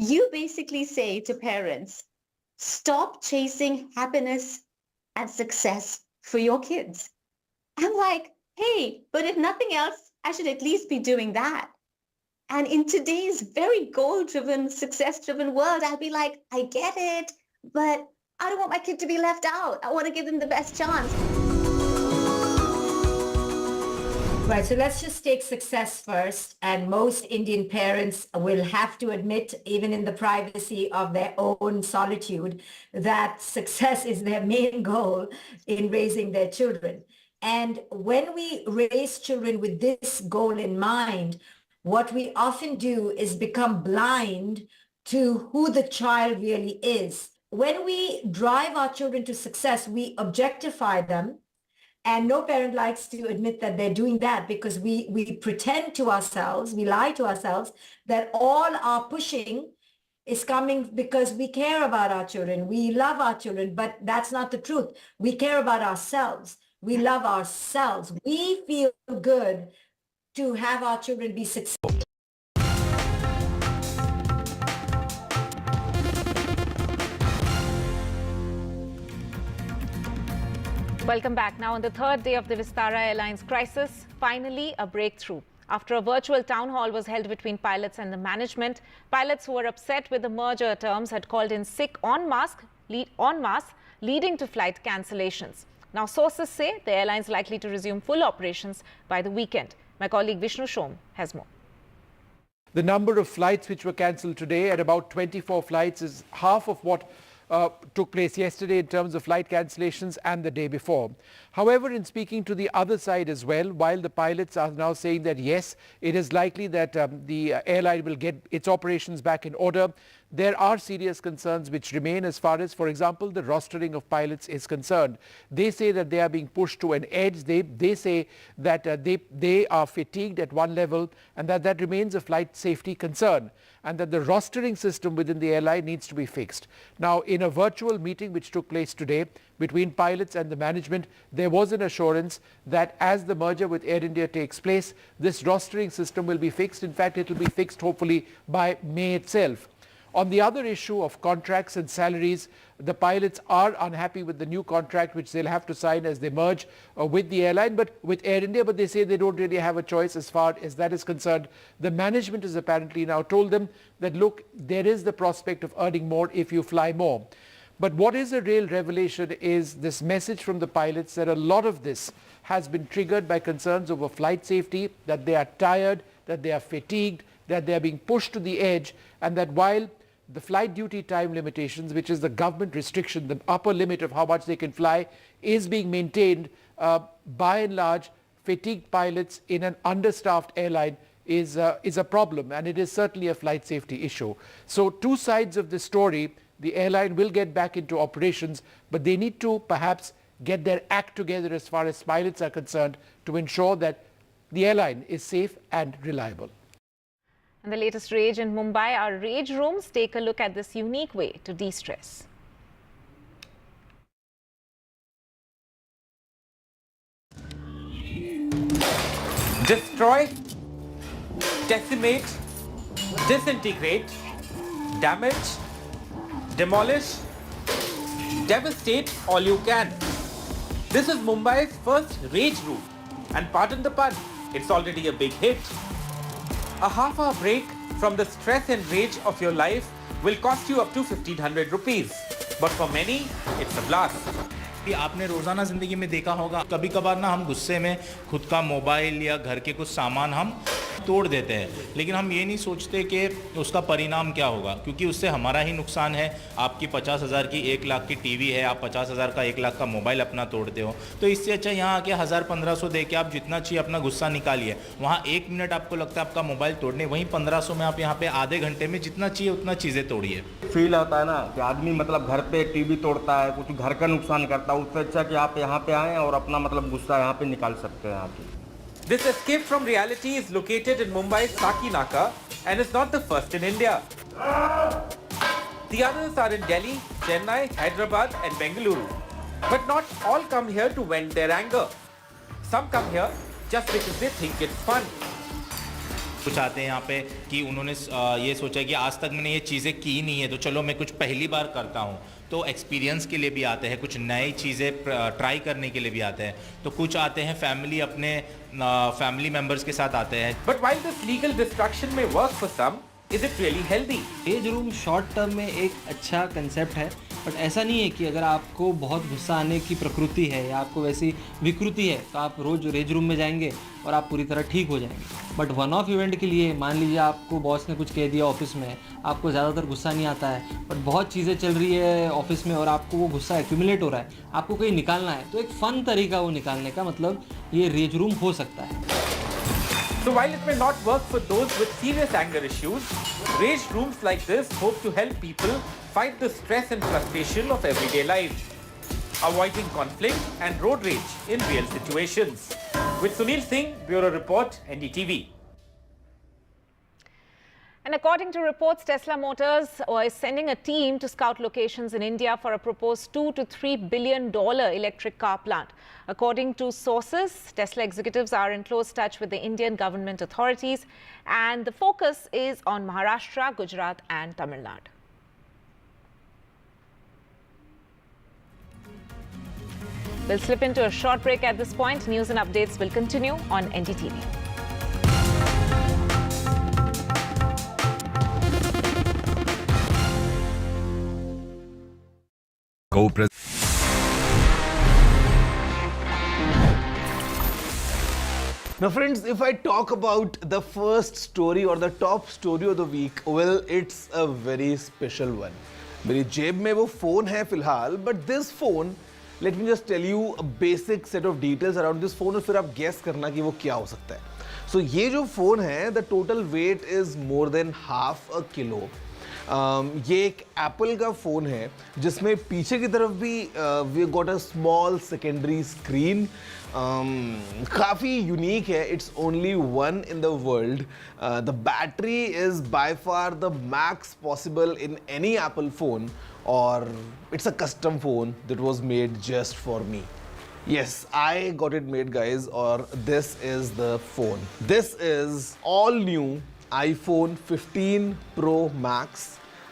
you basically say to parents, stop chasing happiness and success for your kids. I'm like, hey, but if nothing else, I should at least be doing that. And in today's very goal-driven, success-driven world, I'd be like, I get it, but I don't want my kid to be left out. I want to give them the best chance. Right, so let's just take success first. And most Indian parents will have to admit, even in the privacy of their own solitude, that success is their main goal in raising their children. And when we raise children with this goal in mind, what we often do is become blind to who the child really is. When we drive our children to success, we objectify them. And no parent likes to admit that they're doing that, because we pretend to ourselves, we lie to ourselves that all our pushing is coming because we care about our children. We love our children, but that's not the truth. We care about ourselves. We love ourselves. We feel good to have our children be successful. Welcome back. Now, on the third day of the Vistara Airlines crisis, finally a breakthrough. After a virtual town hall was held between pilots and the management, pilots who were upset with the merger terms had called in sick en masse, leading to flight cancellations. Now, sources say the airline is likely to resume full operations by the weekend. My colleague Vishnu Shom has more. The number of flights which were cancelled today, at about 24 flights, is half of what took place yesterday in terms of flight cancellations and the day before. However, in speaking to the other side as well, while the pilots are now saying that yes, it is likely that the airline will get its operations back in order, there are serious concerns which remain as far as, for example, the rostering of pilots is concerned. They say that they are being pushed to an edge. They say that they are fatigued at one level, and that remains a flight safety concern, and that the rostering system within the airline needs to be fixed. Now, in a virtual meeting which took place today between pilots and the management, there was an assurance that as the merger with Air India takes place, this rostering system will be fixed. In fact, it will be fixed hopefully by May itself. On the other issue of contracts and salaries, the pilots are unhappy with the new contract which they'll have to sign as they merge with the airline, but with Air India, but they say they don't really have a choice as far as that is concerned. The management has apparently now told them that, look, there is the prospect of earning more if you fly more. But what is a real revelation is this message from the pilots that a lot of this has been triggered by concerns over flight safety, that they are tired, that they are fatigued, that they are being pushed to the edge, and that while the flight duty time limitations, which is the government restriction, the upper limit of how much they can fly, is being maintained, by and large, fatigued pilots in an understaffed airline is a problem, and it is certainly a flight safety issue. So two sides of the story. The airline will get back into operations, but they need to perhaps get their act together as far as pilots are concerned to ensure that the airline is safe and reliable. And the latest rage in Mumbai, our rage rooms take a look at this unique way to de-stress. Destroy, decimate, disintegrate, damage, demolish, devastate all you can. This is Mumbai's first rage room, and pardon the pun, it's already a big hit. A half-hour break from the stress and rage of your life will cost you up to 1500 rupees. But for many, it's a blast. आपने रोज़ाना ज़िंदगी में देखा होगा, कभी कभार ना हम गुस्से में खुद का मोबाइल या घर के कुछ सामान हम तोड़ देते हैं, लेकिन हम ये नहीं सोचते कि उसका परिणाम क्या होगा, क्योंकि उससे हमारा ही नुकसान है। आपकी 50,000 की 1 लाख की टीवी है, आप 50,000 का 1 लाख का मोबाइल अपना तोड़ते हो, तो इससे अच्छा यहाँ आके 1000-1500 दे के आप जितना चाहिए अपना गुस्सा निकालिए। वहाँ 1 मिनट आपको लगता है आपका मोबाइल तोड़ने, वहीं 1500 में आप यहाँ पे आधे घंटे में जितना चाहिए उतना चीज़ें तोड़िए। फील होता है ना कि आदमी मतलब घर पे टीवी तोड़ता है, कुछ घर का नुकसान करता है, उससे अच्छा कि आप यहाँ पे आएँ और अपना मतलब गुस्सा यहाँ पे निकाल सकते हैं आप। This escape from reality is located in Mumbai's Sakinaka and is not the first in India. The others are in Delhi, Chennai, Hyderabad and Bengaluru. But not all come here to vent their anger. Some come here just because they think it's fun. कुछ आते हैं यहाँ पे कि उन्होंने ये सोचा कि आज तक मैंने ये चीज़ें की नहीं है तो चलो मैं कुछ पहली बार करता हूँ, तो एक्सपीरियंस के लिए भी आते हैं, कुछ नई चीज़ें ट्राई करने के लिए भी आते हैं, तो कुछ आते हैं फैमिली अपने फैमिली मेम्बर्स के साथ आते हैं। But while this legal destruction may work for some, is it really healthy? एज रूम शॉर्ट टर्म में एक अच्छा कंसेप्ट है, बट ऐसा नहीं है कि अगर आपको बहुत गुस्सा आने की प्रकृति है या आपको वैसी विकृति है तो आप रोज़ रेज रूम में जाएंगे और आप पूरी तरह ठीक हो जाएंगे। बट वन ऑफ इवेंट के लिए मान लीजिए आपको बॉस ने कुछ कह दिया ऑफिस में, आपको ज़्यादातर गुस्सा नहीं आता है, बट बहुत चीज़ें चल रही है ऑफिस में और आपको वो गुस्सा एक्यूमुलेट हो रहा है, आपको कहीं निकालना है, तो एक फ़न तरीका वो निकालने का, मतलब ये रेज रूम हो सकता है। So while it may not work for those with serious anger issues, rage rooms like this hope to help people fight the stress and frustration of everyday life, avoiding conflict and road rage in real situations. With Sunil Singh, Bureau Report, NDTV. And according to reports, Tesla Motors is sending a team to scout locations in India for a proposed $2 to $3 billion electric car plant. According to sources, Tesla executives are in close touch with the Indian government authorities, and the focus is on Maharashtra, Gujarat and Tamil Nadu. We'll slip into a short break at this point. News and updates will continue on NDTV. Now friends, if I talk about the first story or the top story of the week, well, it's a very special one. मेरी जेब में वो phone है फिलहाल, but this phone, let me just tell you a basic set of details around this phone और फिर आप guess करना कि वो क्या हो सकता है। So ये जो phone है, the total weight is more than half a kilo. ये एक एप्पल का फ़ोन है जिसमें पीछे की तरफ भी we got a small secondary screen, काफ़ी यूनिक है, it's only one in the world, the battery is by far the max possible in any Apple phone और it's a custom phone that was made just for me. Yes, I got it made guys, or this is the phone. This is all new iPhone 15 Pro Max.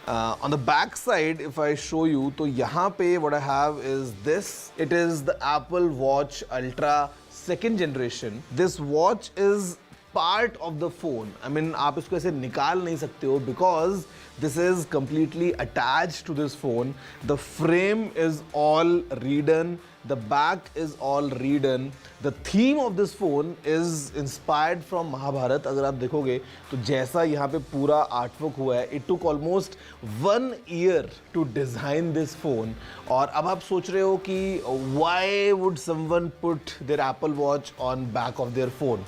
On the back side, if I show you, तो यहाँ पे what I have is this. It is the Apple Watch Ultra 2nd generation. This watch is part of the phone. I mean, आप इसको ऐसे निकाल नहीं सकते हो because this is completely attached to this phone. The frame is all redone. The back is all redone. The theme of this phone is inspired from Mahabharat. अगर आप देखोगे तो जैसा यहाँ पे पूरा आर्टवर्क हुआ है, it took almost 1 year to design this phone. और अब आप सोच रहे हो कि why would someone put their Apple Watch on back of their phone?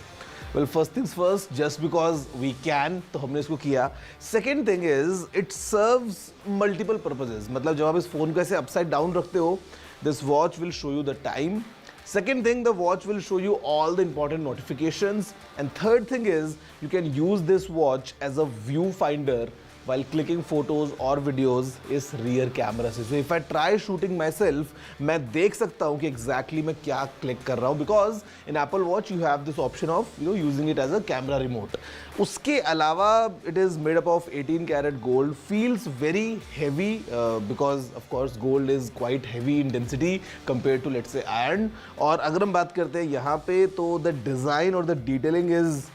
Well, first things first, just because we can, तो हमने इसको किया. Second thing is, it serves multiple purposes. मतलब जब आप इस phone को ऐसे upside down रखते हो, this watch will show you the time. Second thing, the watch will show you all the important notifications. And third thing is, you can use this watch as a viewfinder while clicking photos or videos इस rear camera से. So if I try shooting myself, मैं देख सकता हूँ कि exactly मैं क्या click कर रहा हूँ, because in Apple Watch you have this option of using it as a camera remote. उसके अलावा it is made up of 18 karat gold, feels very heavy because of course gold is quite heavy in density compared to let's say iron. और अगर हम बात करते हैं यहाँ पे तो the design or the detailing is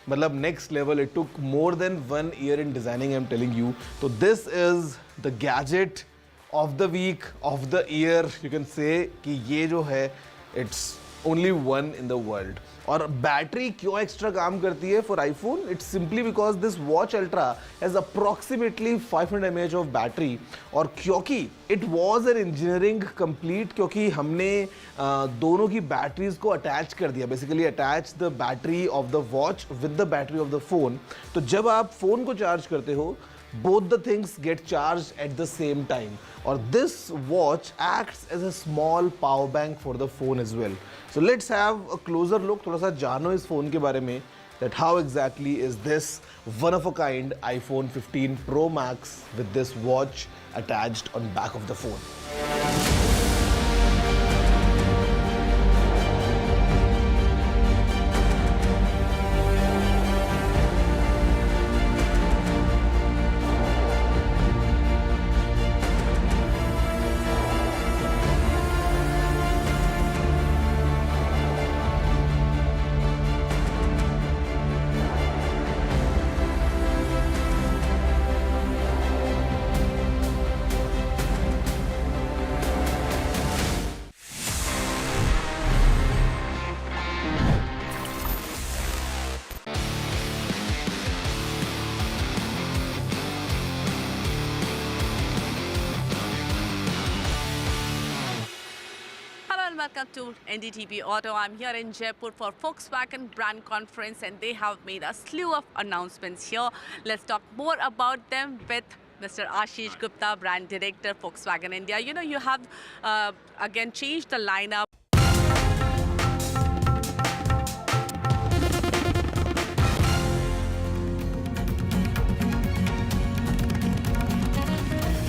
मतलब next level. It took more than 1 year in designing, I'm telling you. So this is the gadget of the week, of the year. You can say कि ये जो है it's only one in the world. और battery क्यों extra काम करती है for iPhone? It's simply because this watch ultra has approximately 500 mAh of battery. और क्योंकि it was an engineering complete, क्योंकि हमने दोनों की बैटरीज को अटैच कर दिया, basically attach the battery of the watch with the battery of the phone. तो जब आप फोन को चार्ज करते हो, both the things get charged at the same time. Or this watch acts as a small power bank for the phone as well. So let's have a closer look. थोड़ा सा जानो इस phone के बारे में, that how exactly is this one of a kind iPhone 15 Pro Max with this watch attached on back of the phone. welcome to NDTV Auto. I'm here in Jaipur for Volkswagen brand conference and they have made a slew of announcements here. Let's talk more about them with Mr. Ashish Gupta, brand director, Volkswagen India. You know, you have again changed the lineup.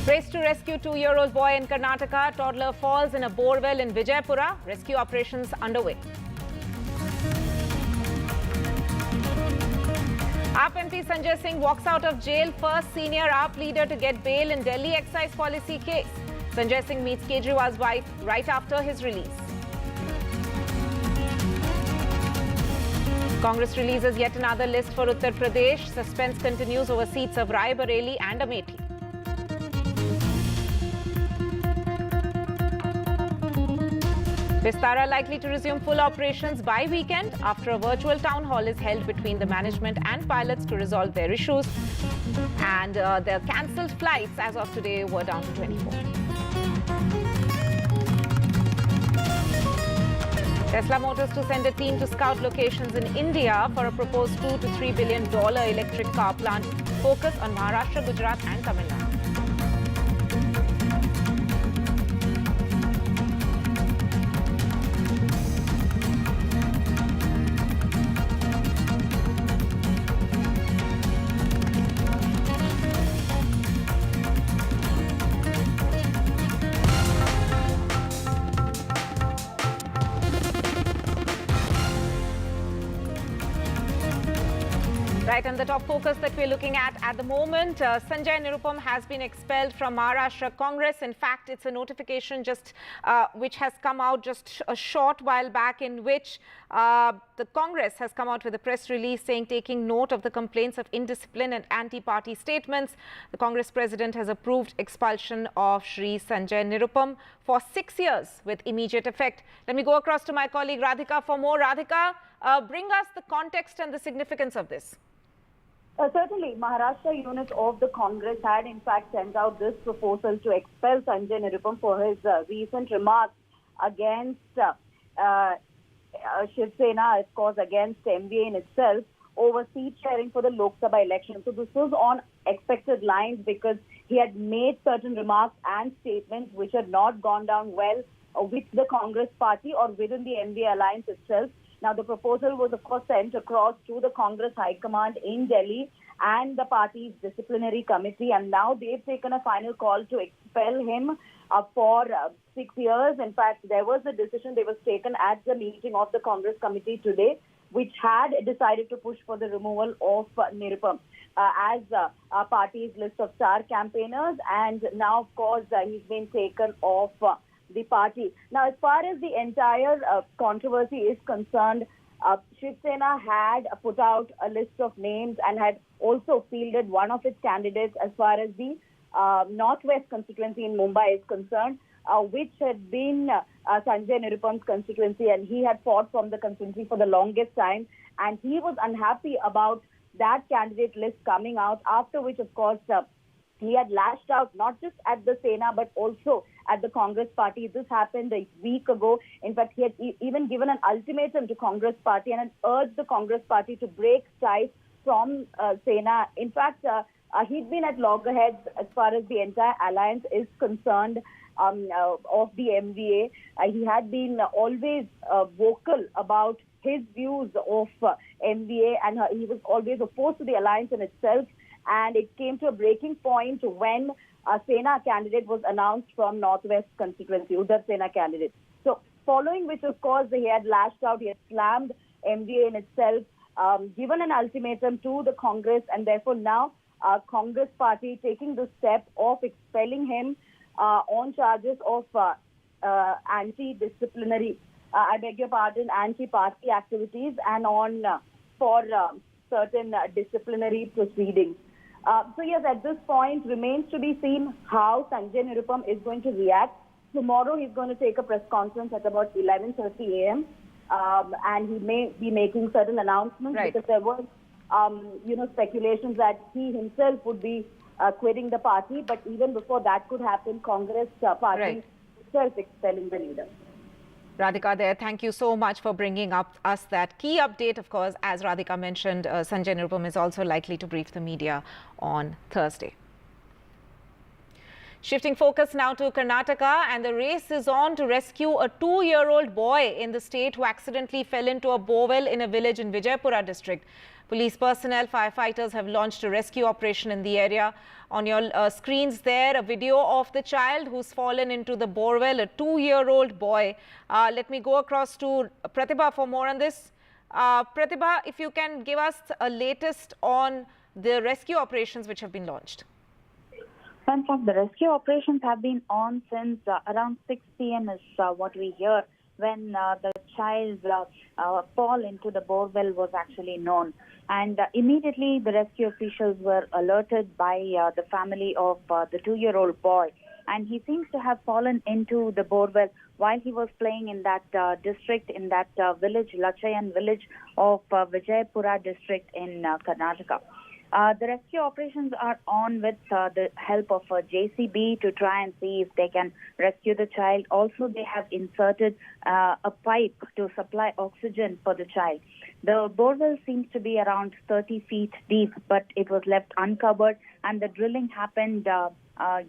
Race to rescue 2-year-old boy in Karnataka. Toddler falls in a borewell in Vijaypura. Rescue operations underway. AAP MP Sanjay Singh walks out of jail, first senior AAP leader to get bail in Delhi excise policy case. Sanjay Singh meets Kejriwal's wife right after his release. Congress releases yet another list for Uttar Pradesh. Suspense continues over seats of Rai Bareli and Amethi. Vistara likely to resume full operations by weekend after a virtual town hall is held between the management and pilots to resolve their issues. And the cancelled flights as of today were down to 24. Tesla Motors to send a team to scout locations in India for a proposed $2 to $3 billion electric car plant focused on Maharashtra, Gujarat and Tamil Nadu. Right, and the top focus that we're looking at the moment, Sanjay Nirupam has been expelled from Maharashtra Congress. In fact, it's a notification which has come out just a short while back, in which the Congress has come out with a press release saying, taking note of the complaints of indiscipline and anti-party statements, the Congress president has approved expulsion of Shri Sanjay Nirupam for 6 years with immediate effect. Let me go across to my colleague Radhika for more. Radhika, bring us the context and the significance of this. Certainly, Maharashtra unit of the Congress had in fact sent out this proposal to expel Sanjay Nirupam for his recent remarks against Shiv Sena, of course, against MVA in itself, over seat sharing for the Lok Sabha election. So this was on expected lines because he had made certain remarks and statements which had not gone down well with the Congress party or within the MVA alliance itself. Now, the proposal was, of course, sent across to the Congress High Command in Delhi and the party's disciplinary committee. And now they've taken a final call to expel him for 6 years. In fact, there was a decision that was taken at the meeting of the Congress committee today, which had decided to push for the removal of Nirupam as our party's list of star campaigners. And now, of course, he's been taken off the party. Now, as far as the entire controversy is concerned, Shiv Sena had put out a list of names and had also fielded one of its candidates as far as the Northwest constituency in Mumbai is concerned, which had been Sanjay Nirupam's constituency, and he had fought from the constituency for the longest time, and he was unhappy about that candidate list coming out, after which, of course, he had lashed out not just at the Sena but also at the Congress party. This happened a week ago. In fact, he had even given an ultimatum to Congress party and had urged the Congress party to break ties from Sena. In fact, he'd been at loggerheads as far as the entire alliance is concerned of the MVA. He had been always vocal about his views of MVA, and he was always opposed to the alliance in itself. And it came to a breaking point when a Sena candidate was announced from Northwest constituency, Uddhav Sena candidate. So following which, of course, he had lashed out, he had slammed MVA in itself, given an ultimatum to the Congress, and therefore now Congress party taking the step of expelling him on charges of anti-disciplinary, anti-party activities and on for certain disciplinary proceedings. So yes, at this point remains to be seen how Sanjay Nirupam is going to react. Tomorrow he's going to take a press conference at about 11:30 a.m. And he may be making certain announcements, right, because there was, speculations that he himself would be quitting the party. But even before that could happen, Congress party itself expelling the leader. Radhika there, thank you so much for bringing us that key update. Of course, as Radhika mentioned, Sanjay Nirupam is also likely to brief the media on Thursday. Shifting focus now to Karnataka, and the race is on to rescue a 2-year-old boy in the state who accidentally fell into a borewell in a village in Vijaypura district. Police personnel, firefighters have launched a rescue operation in the area. On your screens there, a video of the child who's fallen into the borewell, a 2-year-old boy. Let me go across to Pratibha for more on this. Pratibha, if you can give us a latest on the rescue operations which have been launched. In fact, the rescue operations have been on since around 6 p.m. is what we hear, when the child's fall into the borewell was actually known. And immediately the rescue officials were alerted by the family of the 2-year-old boy. And he seems to have fallen into the borewell while he was playing in that district, in that village, Lachayan village of Vijaypura district in Karnataka. The rescue operations are on with the help of a JCB to try and see if they can rescue the child. Also, they have inserted a pipe to supply oxygen for the child. The borewell seems to be around 30 feet deep, but it was left uncovered, and the drilling happened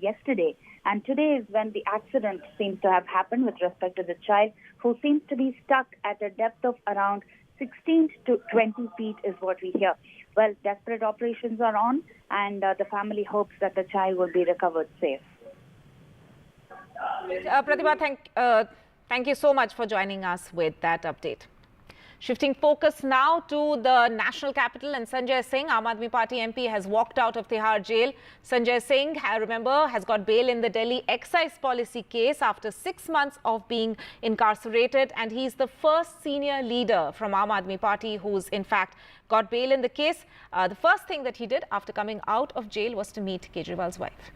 yesterday. And today is when the accident seems to have happened with respect to the child, who seems to be stuck at a depth of around 16 to 20 feet is what we hear. Well, desperate operations are on, and the family hopes that the child will be recovered safe. Pratibha, thank you so much for joining us with that update. Shifting focus now to the national capital, and Sanjay Singh, Aam Aadmi Party MP, has walked out of Tihar jail. Sanjay Singh, remember, has got bail in the Delhi excise policy case after 6 months of being incarcerated, and he's the first senior leader from Aam Aadmi Party who's in fact got bail in the case. The first thing that he did after coming out of jail was to meet Kejriwal's wife.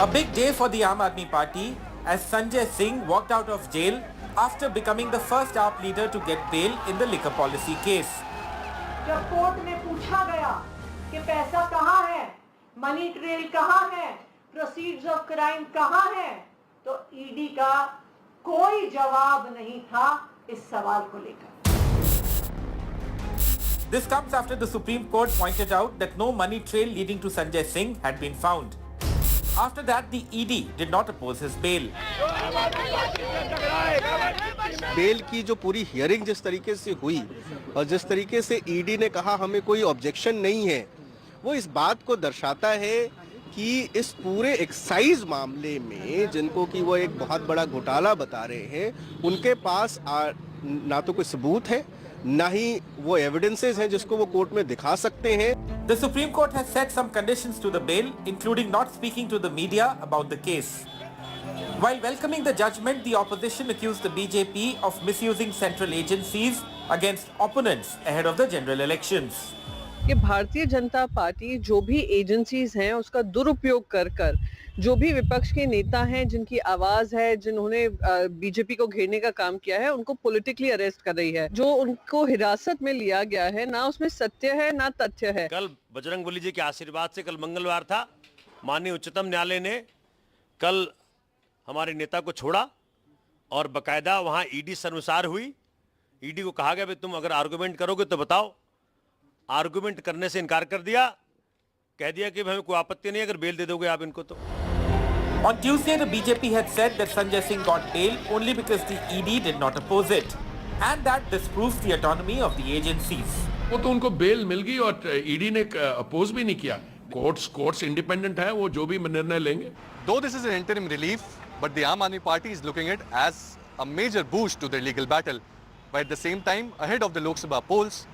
A big day for the Aam Aadmi Party as Sanjay Singh walked out of jail after becoming the first AAP leader to get bail in the liquor policy case. जब court में पूछा गया कि पैसा कहाँ है, money trail कहाँ है, प्रोसीड्स ऑफ क्राइम कहाँ है, तो ईडी का कोई जवाब नहीं था इस सवाल को लेकर. This comes after the Supreme Court pointed out that no money trail leading to Sanjay Singh had been found. After that, the ED did not oppose his bail. Bail की जो पूरी हियरिंग जिस तरीके से हुई और जिस तरीके से ईडी ने कहा हमें कोई ऑब्जेक्शन नहीं है, वो इस बात को दर्शाता है कि इस पूरे एक्साइज मामले में जिनको कि वो एक बहुत बड़ा घोटाला बता रहे हैं, उनके पास ना तो कोई सबूत है, ना ही वो एविडेंसेस हैं जिसको वो कोर्ट में दिखा सकते हैं. The Supreme Court has set some conditions to the bail, including not speaking to the media about the case. While welcoming the judgment, the opposition accused the BJP of misusing central agencies against opponents ahead of the general elections. कि Bharatiya Janata party जो भी agencies हैं उसका दुरुपयोग कर जो भी विपक्ष के नेता हैं जिनकी आवाज है, जिन्होंने बीजेपी को घेरने का काम किया है, उनको पॉलिटिकली अरेस्ट कर रही है. जो उनको हिरासत में लिया गया है, ना उसमें सत्य है ना तथ्य है. कल बजरंगबली जी के आशीर्वाद से, कल मंगलवार था, माननीय उच्चतम न्यायालय ने कल हमारे नेता को छोड़ा और बकायदा वहां ईडी सर्वसार हुई. ईडी को कहा गया तुम अगर आर्गुमेंट करोगे तो बताओ. आर्गुमेंट करने से इनकार कर दिया, कह दिया कि हमें कोई आपत्ति नहीं अगर बेल दे दोगे आप इनको तो. On Tuesday, the BJP had said that Sanjay Singh got bail only because the ED did not oppose it, and that disproves the autonomy of the agencies. वो तो उनको बेल मिल गई और ईडी ने अपोज भी नहीं किया. कोर्ट्स इंडिपेंडेंट है, वो जो भी निर्णय लेंगे. Though this is an interim relief, but the Aam Aadmi Party is looking at it as a major boost to their legal battle. But at the same time, ahead of the Lok Sabha polls,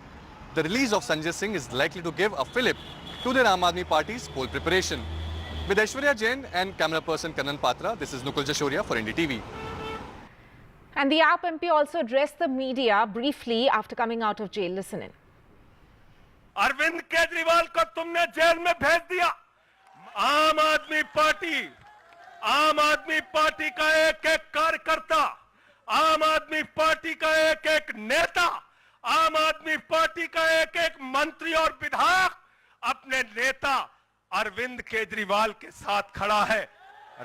the release of Sanjay Singh is likely to give a fillip to their Aam Aadmi Party's poll preparation. With Aishwarya Jain and camera person Kanan Patra, this is Nukul Jashoria for NDTV. And the AAP MP also addressed the media briefly after coming out of jail. Listen in. Arvind Kejriwal को तुमने jail में भेज दिया. आम आदमी party का एक एक कार्यकर्ता, आम आदमी पार्टी का एक एक नेता, आम आदमी पार्टी का एक एक मंत्री और विधायक अपने नेता अरविंद केजरीवाल के साथ खड़ा है।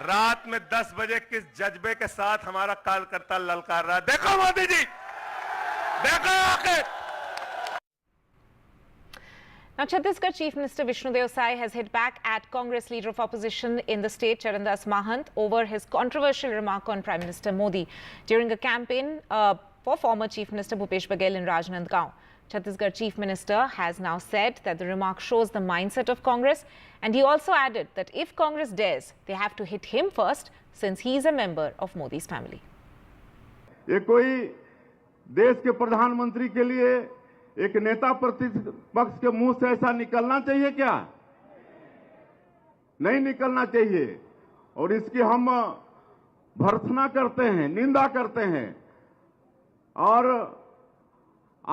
रात में 10 बजे किस जज्बे के साथ हमारा कार्यकर्ता ललकार रहा है। देखो मोदी जी, देखो आके। Now, Chhattisgarh Chief Minister Vishnu Deo Sai has hit back at Congress leader of opposition in the state, Charandas Mahant, over his controversial remark on Prime Minister Modi during a campaign for former Chief Minister Bhupesh Baghel in Rajnandgaon. Chhattisgarh Chief Minister has now said that the remark shows the mindset of Congress, and he also added that if Congress dares, they have to hit him first, since he is a member of Modi's family. ये कोई देश के प्रधानमंत्री के लिए एक नेता प्रतिपक्ष के मुंह से ऐसा निकलना चाहिए क्या? नहीं निकलना चाहिए, और इसकी हम भर्त्सना करते हैं, निंदा करते हैं। और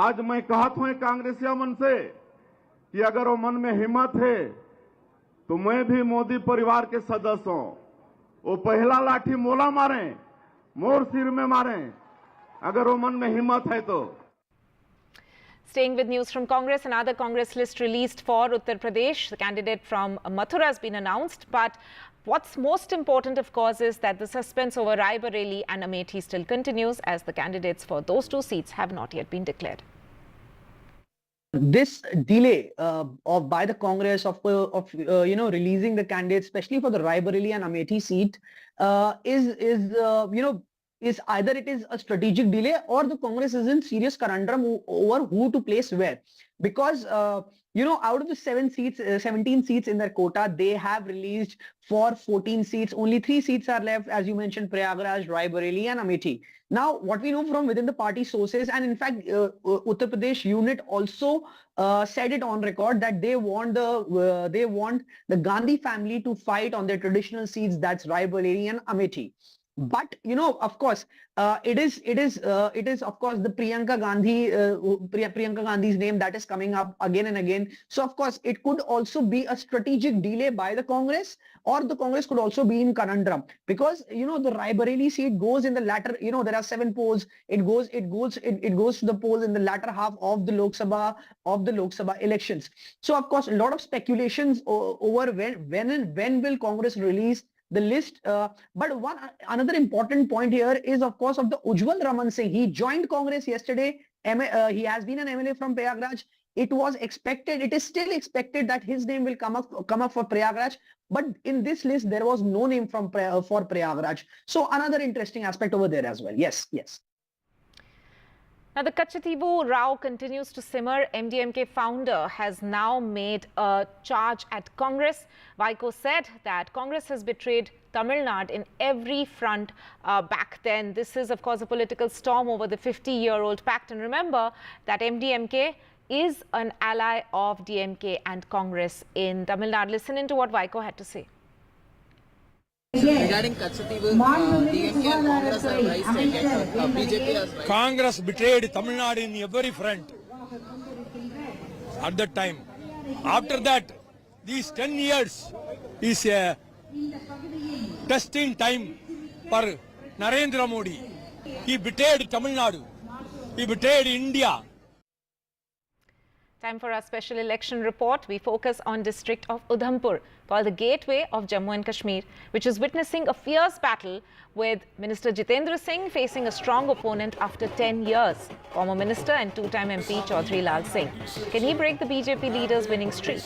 आज मैं कहता हूं कांग्रेसिया मन से कि अगर वो मन में हिम्मत है तो मैं भी मोदी परिवार के सदस्य हूं। वो पहला लाठी मोला मारे, मोर सिर में मारे, अगर वो मन में हिम्मत है तो। Staying with news from Congress, another Congress list released for Uttar Pradesh. The candidate from Mathura has been announced. But what's most important, of course, is that the suspense over Rai Bareli and Amethi still continues, as the candidates for those two seats have not yet been declared. This delay by the Congress of releasing the candidates, especially for the Rai Bareli and Amethi seat, is either it is a strategic delay or the Congress is in serious conundrum over who to place where. Because, out of the 17 seats in their quota, they have released for 14 seats. Only 3 seats are left, as you mentioned, Prayagraj, Rai Bareli and Amethi. Now, what we know from within the party sources, and in fact, Uttar Pradesh unit also said it on record that they want the Gandhi family to fight on their traditional seats, that's Rai Bareli and Amethi. But of course, it is of course the Priyanka Gandhi's name that is coming up again and again. So of course, it could also be a strategic delay by the Congress, or the Congress could also be in conundrum, because the Rai Bareli seat goes in the latter. There are 7 polls. It goes to the polls in the latter half of the Lok Sabha elections. So of course, a lot of speculations over when will Congress release the list. But another important point here is, of course, of the Ujjwal Raman Singh. He joined Congress yesterday. He has been an MLA from Prayagraj. It was expected, it is still expected that his name will come up for Prayagraj. But in this list, there was no name for Prayagraj. So another interesting aspect over there as well. Yes. Now, the Kachativu row continues to simmer. MDMK founder has now made a charge at Congress. Vaiko said that Congress has betrayed Tamil Nadu in every front back then. This is, of course, a political storm over the 50-year-old pact. And remember that MDMK is an ally of DMK and Congress in Tamil Nadu. Listen into what Vaiko had to say. Regarding Kachativu, DMK and Congress have raised against BJP has raised. Congress betrayed Tamil Nadu in every front at that time. After that, these 10 years is a testing time for Narendra Modi. He betrayed Tamil Nadu. He betrayed India. Time for our special election report. We focus on district of Udhampur, called the gateway of Jammu and Kashmir, which is witnessing a fierce battle with Minister Jitendra Singh facing a strong opponent after 10 years. Former Minister and 2-time MP Chaudhry Lal Singh. Can he break the BJP leader's winning streak?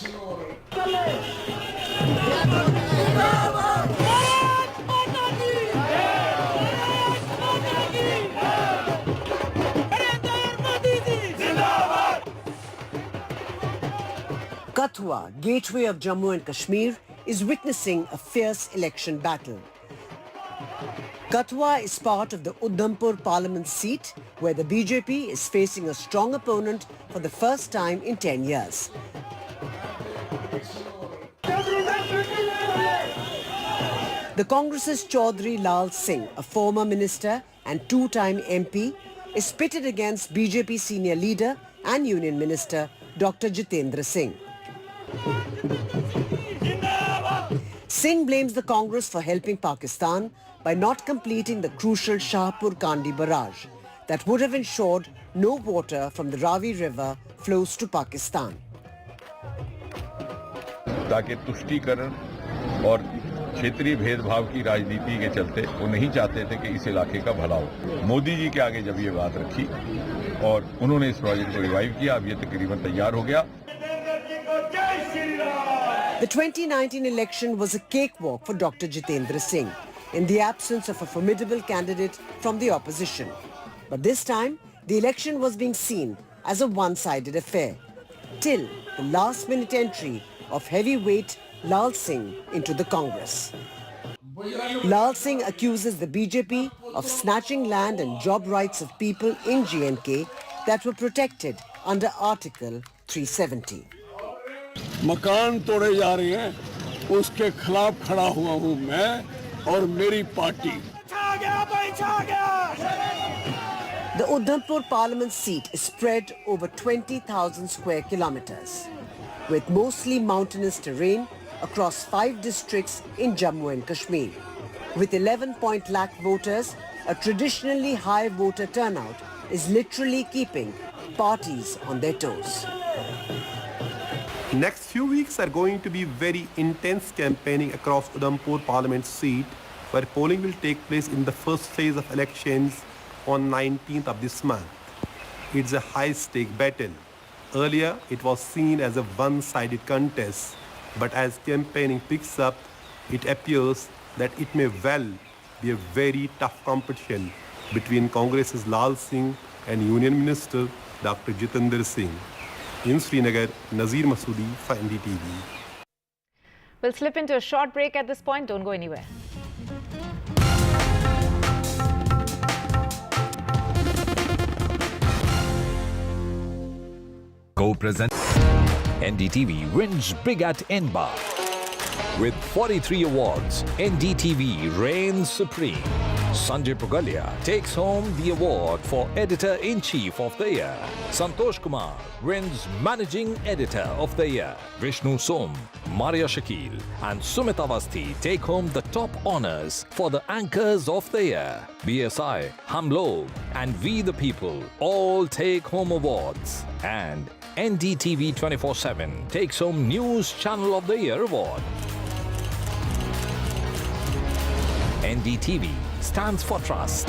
Kathua, gateway of Jammu and Kashmir, is witnessing a fierce election battle. Kathua is part of the Udhampur parliament seat, where the BJP is facing a strong opponent for the first time in 10 years. The Congress's Chaudhry Lal Singh, a former minister and 2-time MP, is pitted against BJP senior leader and union minister Dr. Jitendra Singh. Singh blames the Congress for helping Pakistan by not completing the crucial Shahpur-Kandi barrage that would have ensured no water from the Ravi River flows to Pakistan. जनता के तुष्टीकरण और क्षेत्रीय भेदभाव की राजनीति के चलते वो नहीं चाहते थे कि इस इलाके का भला हो। मोदी जी के आगे जब ये बात रखी और उन्होंने इस प्रोजेक्ट को रिवाइव किया, अब ये तकरीबन तैयार हो गया। The 2019 election was a cakewalk for Dr. Jitendra Singh in the absence of a formidable candidate from the opposition. But this time, the election was being seen as a one-sided affair, till the last-minute entry of heavyweight Lal Singh into the Congress. Lal Singh accuses the BJP of snatching land and job rights of people in J&K that were protected under Article 370. मकान तोड़े जा रहे हैं, उसके खिलाफ खड़ा हुआ हूं मैं और मेरी party. The Udhampur parliament seat is spread over 20,000 square kilometers, with mostly mountainous terrain across 5 districts in Jammu and Kashmir. With 11 lakh voters, a traditionally high voter turnout is literally keeping parties on their toes. Next few weeks are going to be very intense campaigning across Udhampur parliament seat, where polling will take place in the first phase of elections on 19th of this month. It's a high-stake battle. Earlier, it was seen as a one-sided contest, but as campaigning picks up, it appears that it may well be a very tough competition between Congress's Lal Singh and Union Minister Dr. Jitendra Singh. In Srinagar, Nazir Masoodi for NDTV. We'll slip into a short break at this point. Don't go anywhere. Co-present NDTV wins big at N-Bar. With 43 awards, NDTV reigns supreme. Sanjay Pugalia takes home the award for Editor-in-Chief of the Year. Santosh Kumar wins Managing Editor of the Year. Vishnu Som, Maria Shakil and Sumit Avasthi take home the top honors for the Anchors of the Year. BSI, Hum Log and We the People all take home awards. And NDTV 24/7 takes home News Channel of the Year award. NDTV stands for trust.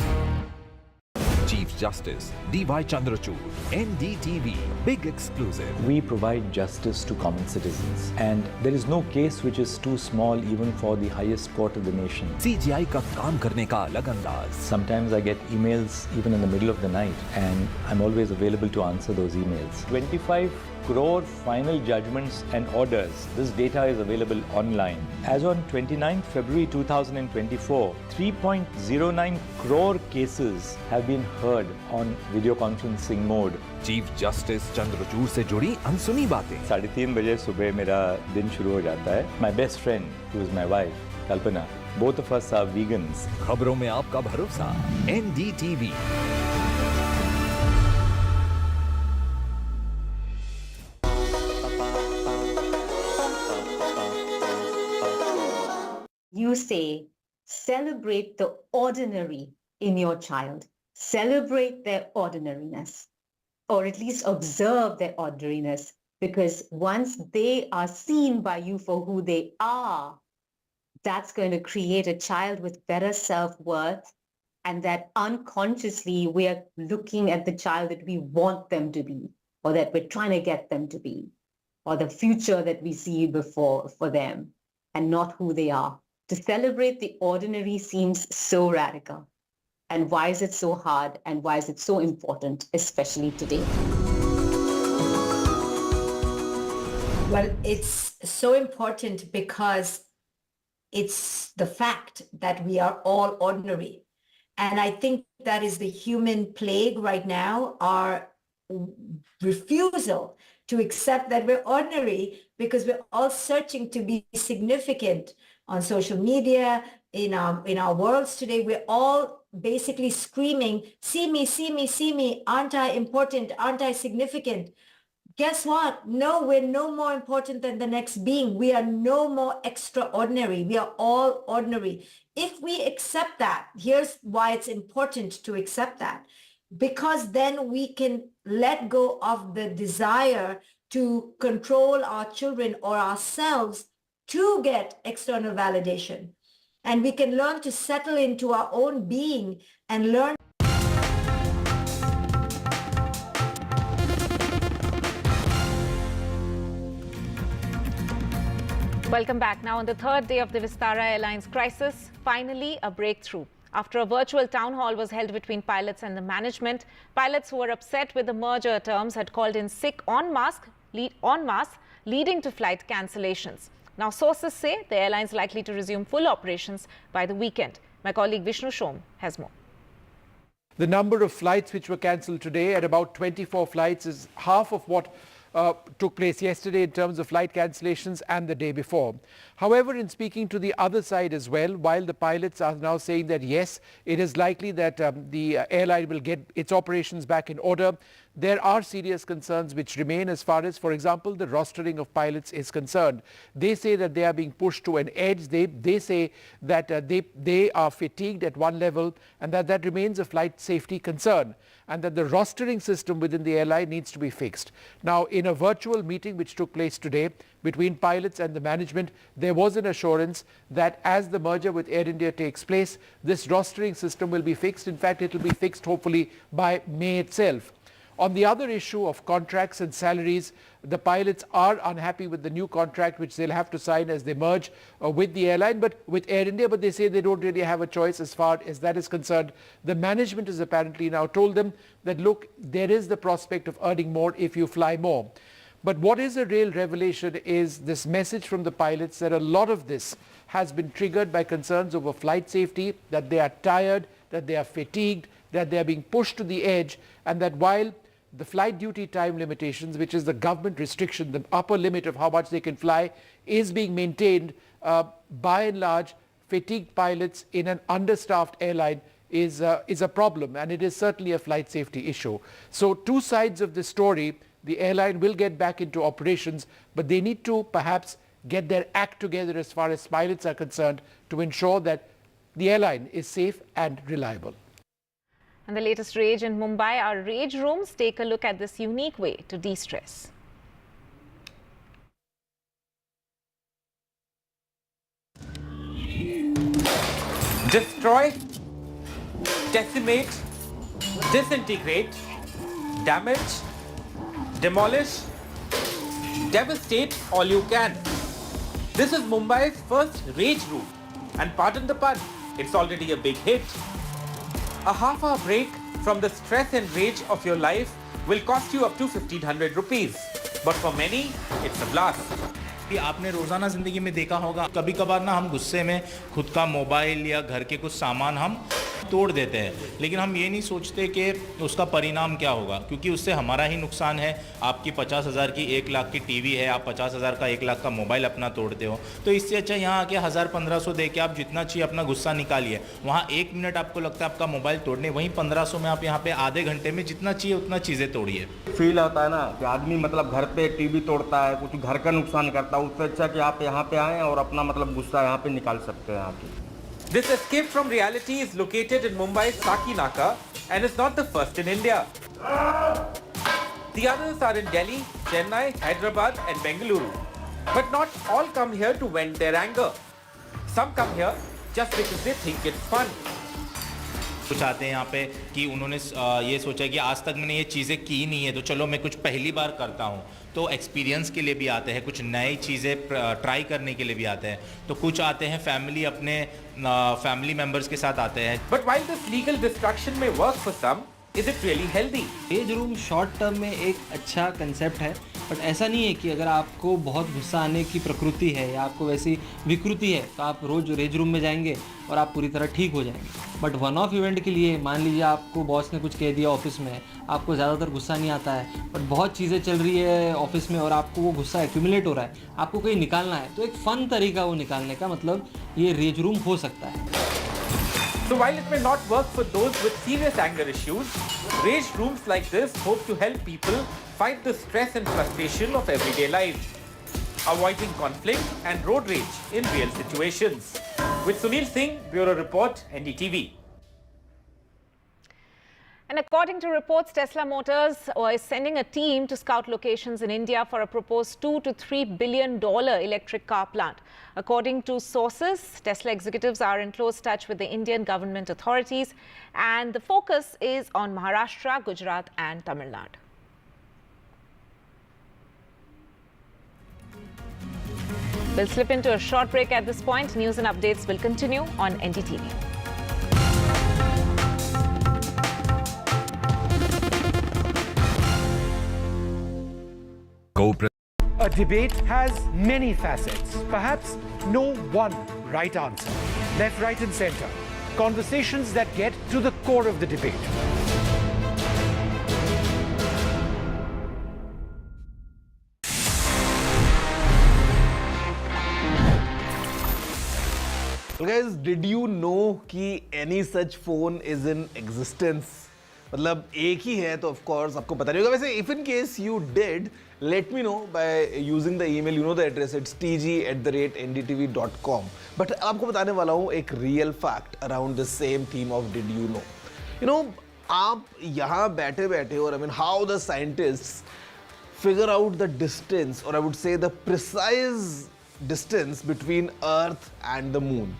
Chief Justice D.Y. Chandrachud, NDTV, big exclusive. We provide justice to common citizens, and there is no case which is too small even for the highest court of the nation. CGI का काम करने का अलग अंदाज. Sometimes I get emails even in the middle of the night, and I'm always available to answer those emails. 25 crore final judgments and orders. This data is available online. As on 29 February 2024, 3.09 crore cases have been heard on video conferencing mode. Chief Justice Chandrachud से जुड़ी अनसुनी बातें. 3:30 बजे सुबह मेरा दिन शुरू हो जाता है. My best friend, who is my wife, Kalpana, both of us are vegans. खबरों में आपका भरोसा. NDTV. You say, celebrate the ordinary in your child. Celebrate their ordinariness, or at least observe their ordinariness, because once they are seen by you for who they are, that's going to create a child with better self-worth, and that unconsciously we are looking at the child that we want them to be, or that we're trying to get them to be, or the future that we see before for them, and not who they are. To celebrate the ordinary seems so radical. And why is it so hard? And why is it so important, especially today? Well, it's so important because it's the fact that we are all ordinary. And I think that is the human plague right now, our refusal to accept that we're ordinary, because we're all searching to be significant on social media, in our worlds today. We're all basically screaming, see me, see me, see me, aren't I important, aren't I significant? Guess what? No, we're no more important than the next being. We are no more extraordinary. We are all ordinary. If we accept that, here's why it's important to accept that. Because then we can let go of the desire to control our children or ourselves to get external validation. And we can learn to settle into our own being and learn. Welcome back. Now on the third day of the Vistara Airlines crisis, finally a breakthrough. After a virtual town hall was held between pilots and the management, pilots who were upset with the merger terms had called in sick en masse, leading to flight cancellations. Now sources say the airline is likely to resume full operations by the weekend. My colleague Vishnu Shom has more. The number of flights which were cancelled today, at about 24 flights, is half of what took place yesterday in terms of flight cancellations and the day before. However, in speaking to the other side as well, while the pilots are now saying that yes, it is likely that the airline will get its operations back in order, there are serious concerns which remain as far as, for example, the rostering of pilots is concerned. They say that they are being pushed to an edge. They say that they are fatigued at one level, and that remains a flight safety concern, and that the rostering system within the airline needs to be fixed. Now, in a virtual meeting which took place today between pilots and the management, there was an assurance that as the merger with Air India takes place, this rostering system will be fixed. In fact, it will be fixed hopefully by May itself. On the other issue of contracts and salaries, the pilots are unhappy with the new contract which they'll have to sign as they merge with the airline, but with Air India, but they say they don't really have a choice as far as that is concerned. The management has apparently now told them that, look, there is the prospect of earning more if you fly more. But what is a real revelation is this message from the pilots that a lot of this has been triggered by concerns over flight safety, that they are tired, that they are fatigued, that they are being pushed to the edge, and that while the flight duty time limitations, which is the government restriction, the upper limit of how much they can fly, is being maintained, by and large, fatigued pilots in an understaffed airline is a problem, and it is certainly a flight safety issue. So two sides of this story. The airline will get back into operations, but they need to perhaps get their act together as far as pilots are concerned to ensure that the airline is safe and reliable. And the latest rage in Mumbai, our rage rooms take a look at this unique way to de-stress. Destroy, decimate, disintegrate, damage, demolish, devastate all you can. This is Mumbai's first rage room, and pardon the pun, it's already a big hit. A half-hour break from the stress and rage of your life will cost you up to 1500 rupees. But for many, it's a blast. आपने रोज़ाना ज़िंदगी में देखा होगा, कभी कभार ना हम गुस्से में खुद का मोबाइल या घर के कुछ सामान हम तोड़ देते हैं, लेकिन हम ये नहीं सोचते कि उसका परिणाम क्या होगा, क्योंकि उससे हमारा ही नुकसान है। आपकी 50,000 की 1 लाख की टीवी है, आप 50,000 का 1 लाख का मोबाइल अपना तोड़ते हो, तो इससे अच्छा यहाँ आके 1000-1500 दे के आप जितना चाहिए अपना गुस्सा निकालिए। वहाँ 1 मिनट आपको लगता है आपका मोबाइल तोड़ने, वहीं 1500 में आप यहाँ पे आधे घंटे में जितना चाहिए उतना चीज़ें तोड़िए। फील होता है ना कि आदमी मतलब घर पे टीवी तोड़ता है, कुछ घर का नुकसान करता है, उससे अच्छा कि आप यहाँ पे आएँ और अपना मतलब गुस्सा यहाँ पे निकाल सकते हैं आप। This escape from reality is located in Mumbai's Sakinaka and is not the first in India. The others are in Delhi, Chennai, Hyderabad and Bengaluru. But not all come here to vent their anger. Some come here just because they think it's fun. कुछ आते हैं यहाँ पे कि उन्होंने ये सोचा कि आज तक मैंने ये चीज़ें की नहीं है, तो चलो मैं कुछ पहली बार करता हूँ, तो एक्सपीरियंस के लिए भी आते हैं, कुछ नई चीज़ें ट्राई करने के लिए भी आते हैं, तो कुछ आते हैं फैमिली अपने फैमिली मेंबर्स के साथ आते हैं। But while this legal destruction may work for some, is it really healthy? Raise room short term में एक अच्छा कंसेप्ट है, बट ऐसा नहीं है कि अगर आपको बहुत गुस्सा आने की प्रकृति है या आपको वैसी विकृति है तो आप रोज़ रेज रूम में जाएंगे और आप पूरी तरह ठीक हो जाएंगे। बट वन ऑफ इवेंट के लिए मान लीजिए आपको बॉस ने कुछ कह दिया ऑफिस में, आपको ज़्यादातर गुस्सा नहीं आता है, बट बहुत चीज़ें चल रही है ऑफिस में और आपको वो गुस्सा एक्यूमुलेट हो रहा है, आपको कहीं निकालना है, तो एक फ़न तरीका वो निकालने का, मतलब ये रेज रूम हो सकता है। So while it may not work for those with serious anger issues, rage rooms like this hope to help people fight the stress and frustration of everyday life, avoiding conflict and road rage in real situations. With Sunil Singh, Bureau Report, NDTV. And according to reports, Tesla Motors is sending a team to scout locations in India for a proposed $2 to $3 billion electric car plant. According to sources, Tesla executives are in close touch with the Indian government authorities, and the focus is on Maharashtra, Gujarat and Tamil Nadu. We'll slip into a short break at this point. News and updates will continue on NDTV. A debate has many facets, perhaps no one right answer. Left, right and center. Conversations that get to the core of the debate. Well guys, did you know कि any such phone is in existence? मतलब एक ही है तो of course आपको पता नहीं होगा. वैसे if in case you did, let me know by using the email. You know the address. It's tg@ndtv.com. But आपको बताने वाला हूँ एक real fact around the same theme of did you know. You know, आप यहाँ बैठे-बैठे और I mean how the scientists figure out the distance, or I would say the precise distance between Earth and the Moon.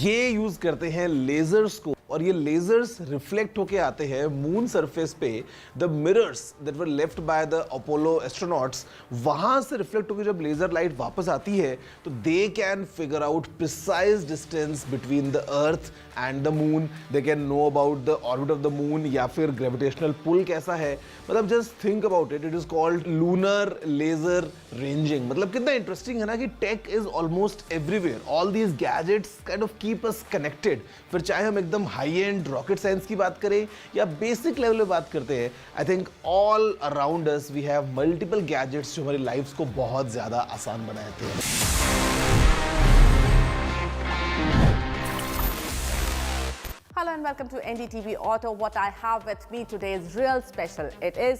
ये use करते हैं ledgers को, और ये लेजर्स रिफ्लेक्ट होके आते हैं मून सरफेस पे. The mirrors that were left by the Apollo astronauts, वहां से रिफ्लेक्ट होकर जब लेजर लाइट वापस आती है तो they can figure out precise distance between the earth and the moon. They can know about the orbit of the moon या फिर ग्रेविटेशनल पुल कैसा है. मतलब just think about it. It is called lunar laser ranging. मतलब कितना interesting है ना कि tech is almost everywhere. All these gadgets kind of keep us connected. फिर चाहे हम एकदम हाई एंड रॉकेट साइंस की बात करें या बेसिक लेवल पे बात करते हैं, I think all around us we have multiple gadgets जो हमारी लाइफ्स को बहुत ज्यादा आसान बनाते हैं. Hello and welcome to NDTV Auto. What I have with me today is real special. It is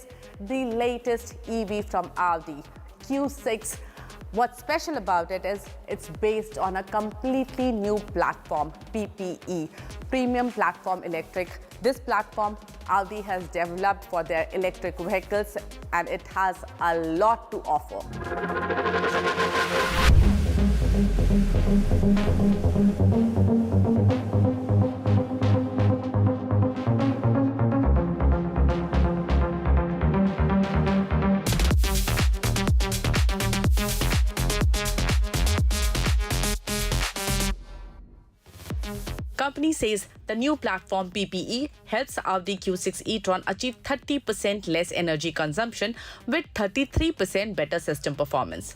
the latest EV from Audi, Q6. What's special about it is it's based on a completely new platform, PPE, Premium Platform Electric. This platform Audi has developed for their electric vehicles, and it has a lot to offer. Company says the new platform PPE helps Audi Q6 E-tron achieve 30% less energy consumption with 33% better system performance.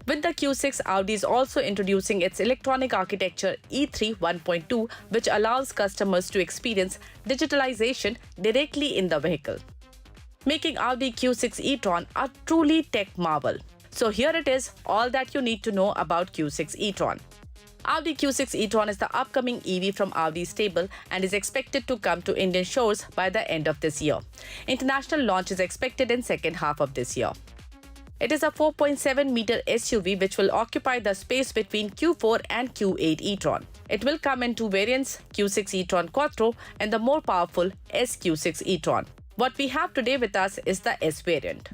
With the Q6, Audi is also introducing its electronic architecture E3 1.2, which allows customers to experience digitalization directly in the vehicle, making Audi Q6 E-tron a truly tech marvel. So here it is, all that you need to know about Q6 E-tron. Audi Q6 E-tron is the upcoming EV from Audi's stable and is expected to come to Indian shores by the end of this year. International launch is expected in second half of this year. It is a 4.7-meter SUV which will occupy the space between Q4 and Q8 E-tron. It will come in two variants, Q6 E-tron Quattro and the more powerful SQ6 E-tron. What we have today with us is the S variant.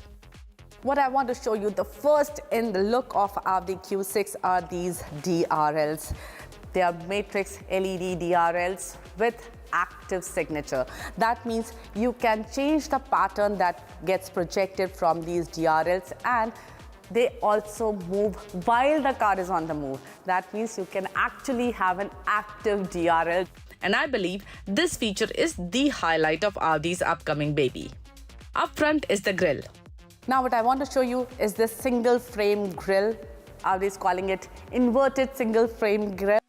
What I want to show you, the first in the look of Audi Q6 are these DRLs. They are matrix LED DRLs with active signature. That means you can change the pattern that gets projected from these DRLs, and they also move while the car is on the move. That means you can actually have an active DRL. And I believe this feature is the highlight of Audi's upcoming baby. Up front is the grille. Now what I want to show you is this single frame grille. Audi is calling it inverted single frame grille.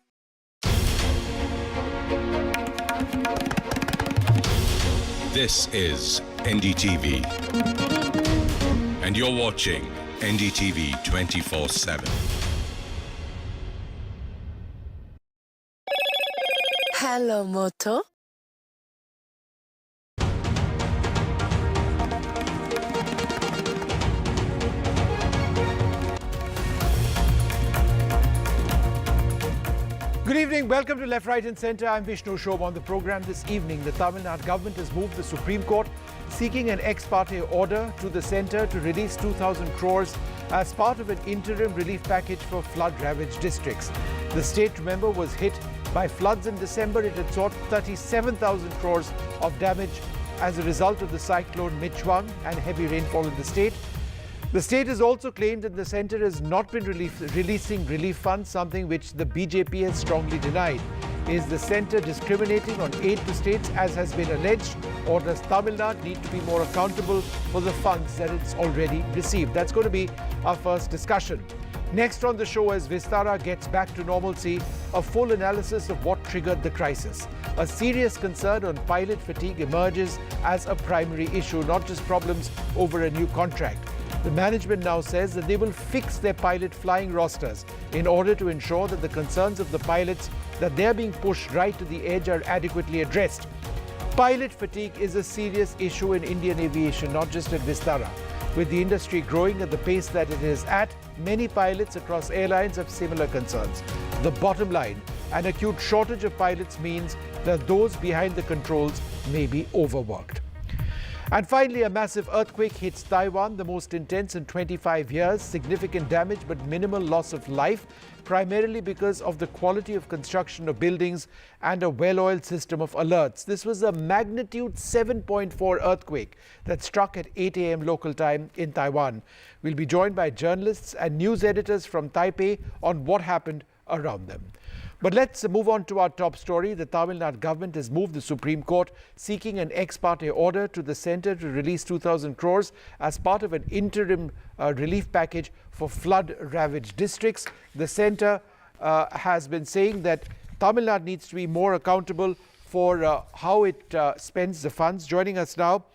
This is NDTV, and you're watching NDTV 24/7. Hello, Moto. Good evening. evening. Welcome to Left, Right and Centre. I'm Vishnu Shobh. On the programme this evening, the Tamil Nadu government has moved the Supreme Court seeking an ex parte order to the centre to release 2,000 crores as part of an interim relief package for flood-ravaged districts. The state, remember, was hit by floods in December. It had sought 37,000 crores of damage as a result of the cyclone Michwang and heavy rainfall in the state. The state has also claimed that the centre has not been releasing relief funds, something which the BJP has strongly denied. Is the centre discriminating on aid to states as has been alleged, or does Tamil Nadu need to be more accountable for the funds that it's already received? That's going to be our first discussion. Next on the show, as Vistara gets back to normalcy, a full analysis of what triggered the crisis. A serious concern on pilot fatigue emerges as a primary issue, not just problems over a new contract. The management now says that they will fix their pilot flying rosters in order to ensure that the concerns of the pilots that they're being pushed right to the edge are adequately addressed. Pilot fatigue is a serious issue in Indian aviation, not just at Vistara. With the industry growing at the pace that it is at, many pilots across airlines have similar concerns. The bottom line, an acute shortage of pilots means that those behind the controls may be overworked. And finally, a massive earthquake hits Taiwan, the most intense in 25 years. Significant damage but minimal loss of life, primarily because of the quality of construction of buildings and a well-oiled system of alerts. This was a magnitude 7.4 earthquake that struck at 8 a.m. local time in Taiwan. We'll be joined by journalists and news editors from Taipei on what happened around them. But let's move on to our top story. The Tamil Nadu government has moved the Supreme Court seeking an ex parte order to the centre to release 2,000 crores as part of an interim relief package for flood-ravaged districts. The centre has been saying that Tamil Nadu needs to be more accountable for how it spends the funds. Joining us now,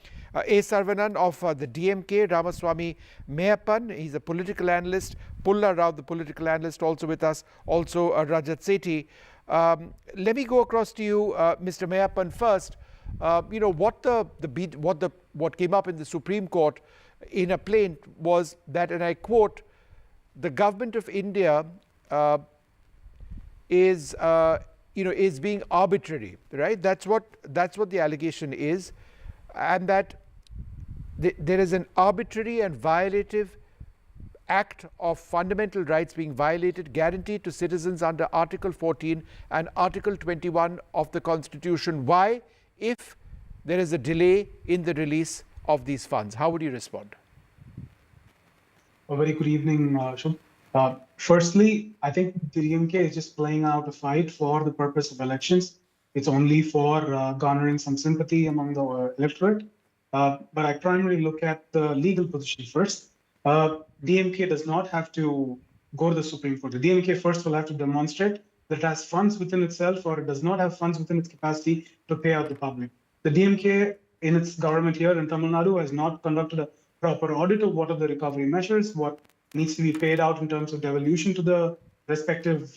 A. Sarvanan of the DMK, Ramaswamy Mayappan, he's a political analyst, Pulla Rao, the political analyst, also with us, also Rajat Sethi. Let me go across to you, Mr. Mayappan, first. What came up in the Supreme Court in a plaint was that, and I quote, the government of India is being arbitrary, right? That's what the allegation is, and that there is an arbitrary and violative act of fundamental rights being violated, guaranteed to citizens under Article 14 and Article 21 of the Constitution. Why, if there is a delay in the release of these funds? How would you respond? A very good evening, Shub. Firstly, I think the DMK is just playing out a fight for the purpose of elections. It's only for garnering some sympathy among the electorate. But I primarily look at the legal position first. DMK does not have to go to the Supreme Court. The DMK first will have to demonstrate that it has funds within itself or it does not have funds within its capacity to pay out the public. The DMK in its government here in Tamil Nadu has not conducted a proper audit of what are the recovery measures, what needs to be paid out in terms of devolution to the respective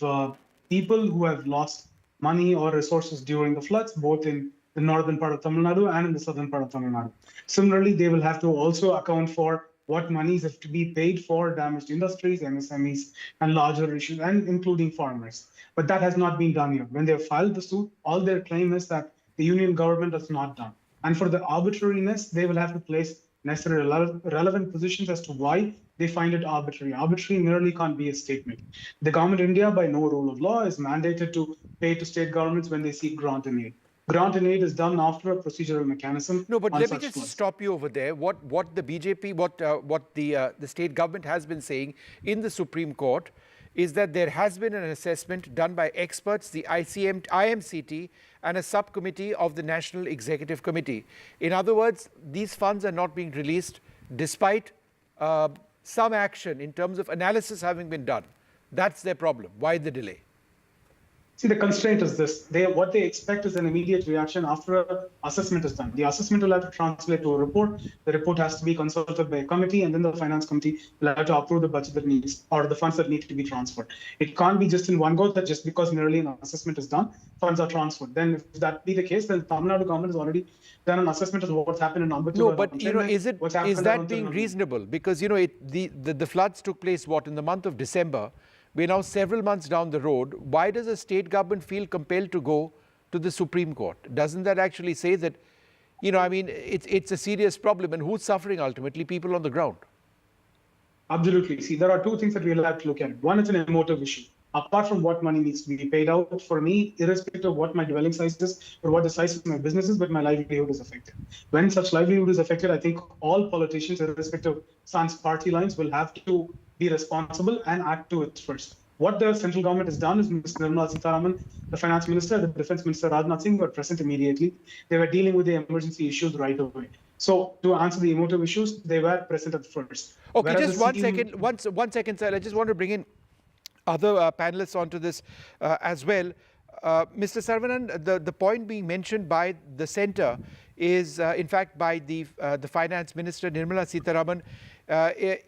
people who have lost money or resources during the floods, both in the northern part of Tamil Nadu and in the southern part of Tamil Nadu. Similarly, they will have to also account for what monies have to be paid for damaged industries, MSMEs, and larger issues, and including farmers. But that has not been done here. When they have filed the suit, all their claim is that the union government has not done. And for the arbitrariness, they will have to place necessary relevant positions as to why they find it arbitrary. Arbitrary merely can't be a statement. The government of India, by no rule of law, is mandated to pay to state governments when they seek grant and aid. Grant and aid is done after a procedural mechanism. No, but let me just stop you over there. What the BJP, what the state government has been saying in the Supreme Court is that there has been an assessment done by experts, the IMCT, and a subcommittee of the National Executive Committee. In other words, these funds are not being released despite some action in terms of analysis having been done. That's their problem. Why the delay? See, the constraint is this. What they expect is an immediate reaction after an assessment is done. The assessment will have to translate to a report. The report has to be consulted by a committee, and then the finance committee will have to approve the budget that needs, or the funds that need to be transferred. It can't be just in one go that just because merely an assessment is done, funds are transferred. Then if that be the case, then the Tamil Nadu government has already done an assessment of what's happened in Udhampur. No, but is that being reasonable? Because the floods took place in the month of December, We're now several months down the road. Why does the state government feel compelled to go to the Supreme Court? Doesn't that actually say that, it's a serious problem, and who's suffering ultimately? People on the ground. Absolutely. See, there are two things that we'll have to look at. One is an emotive issue. Apart from what money needs to be paid out, for me, irrespective of what my dwelling size is or what the size of my business is, but my livelihood is affected. When such livelihood is affected, I think all politicians, irrespective of sans party lines, will have to be responsible and act to it first. What the central government has done is Ms. Nirmala Sitharaman, the finance minister, the defense minister, Rajnath Singh were present immediately. They were dealing with the emergency issues right away. So to answer the emotive issues, they were present at first. Okay, Whereas just one second, sir. I just want to bring in other panelists onto this as well. Mr. Saravanan, the point being mentioned by the centre is, in fact, by the finance minister, Nirmala Sitharaman,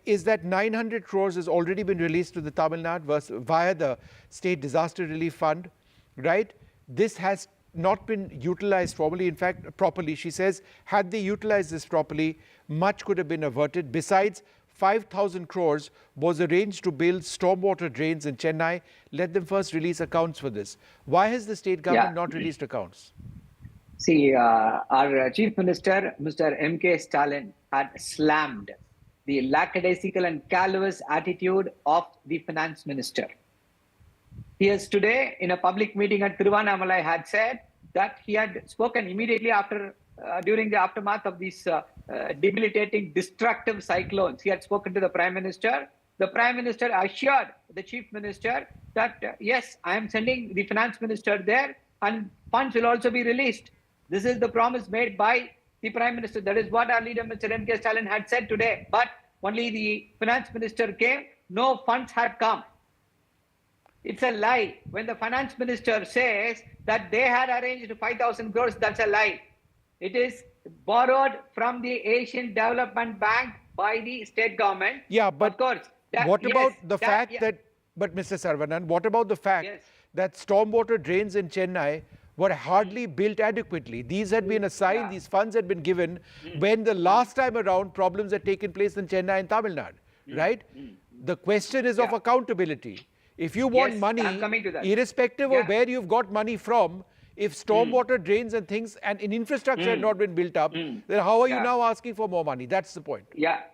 is that 900 crores has already been released to the Tamil Nadu via the State Disaster Relief Fund, right? This has not been utilized formally, in fact, properly. She says, had they utilized this properly, much could have been averted. Besides, 5,000 crores was arranged to build stormwater drains in Chennai. Let them first release accounts for this. Why has the state government not released accounts? See, our Chief Minister, Mr. M.K. Stalin, had slammed the lackadaisical and callous attitude of the finance minister. He has today, in a public meeting at Tiruvannamalai, had said that he had spoken immediately after, during the aftermath of these debilitating, destructive cyclones. He had spoken to the Prime Minister. The Prime Minister assured the Chief Minister that, yes, I am sending the Finance Minister there and funds will also be released. This is the promise made by the Prime Minister. That is what our leader, Mr. M.K. Stalin, had said today. But only the Finance Minister came, no funds had come. It's a lie. When the Finance Minister says that they had arranged 5,000 crores, that's a lie. It is borrowed from the Asian Development Bank by the state government. Yeah, but of course, what about the fact that, but Mr. Saravanan, what about the fact that stormwater drains in Chennai were hardly built adequately? These had been assigned, these funds had been given when the last time around problems had taken place in Chennai and Tamil Nadu, right? The question is of accountability. If you want money, irrespective of where you've got money from, if stormwater drains and things and infrastructure had not been built up, then how are you now asking for more money? That's the point. Again,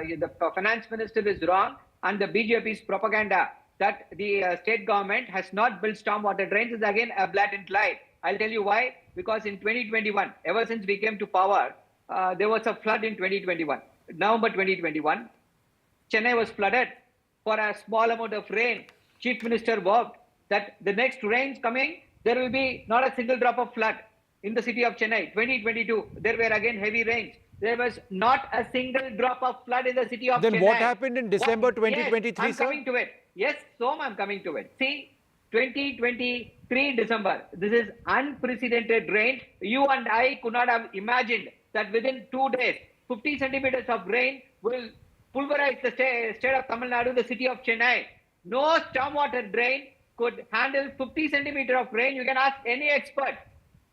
the finance minister is wrong, and the BJP's propaganda that the state government has not built stormwater drains is again a blatant lie. I'll tell you why. Because in 2021, ever since we came to power, there was a flood in 2021. November 2021, Chennai was flooded for a small amount of rain. Chief Minister vowed that the next rains coming, there will be not a single drop of flood in the city of Chennai. 2022, there were again heavy rains. There was not a single drop of flood in the city of Chennai. Then what happened in December 2023, I'm coming to it. Yes, Som, I'm coming to it. See, 2023 December, this is unprecedented rain. You and I could not have imagined that within 2 days, 50 centimeters of rain will pulverize the state of Tamil Nadu, the city of Chennai. No stormwater drain could handle 50 centimeters of rain. You can ask any expert.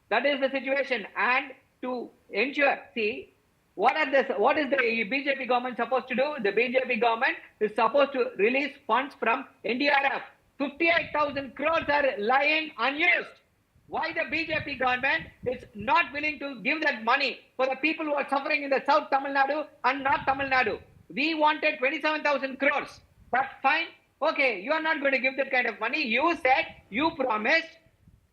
That is the situation. And to ensure, see, what is the BJP government supposed to do? The BJP government is supposed to release funds from NDRF. 58,000 crores are lying unused. Why the BJP government is not willing to give that money for the people who are suffering in the South Tamil Nadu and North Tamil Nadu? We wanted 27,000 crores, but fine. Okay, you are not going to give that kind of money. You said, you promised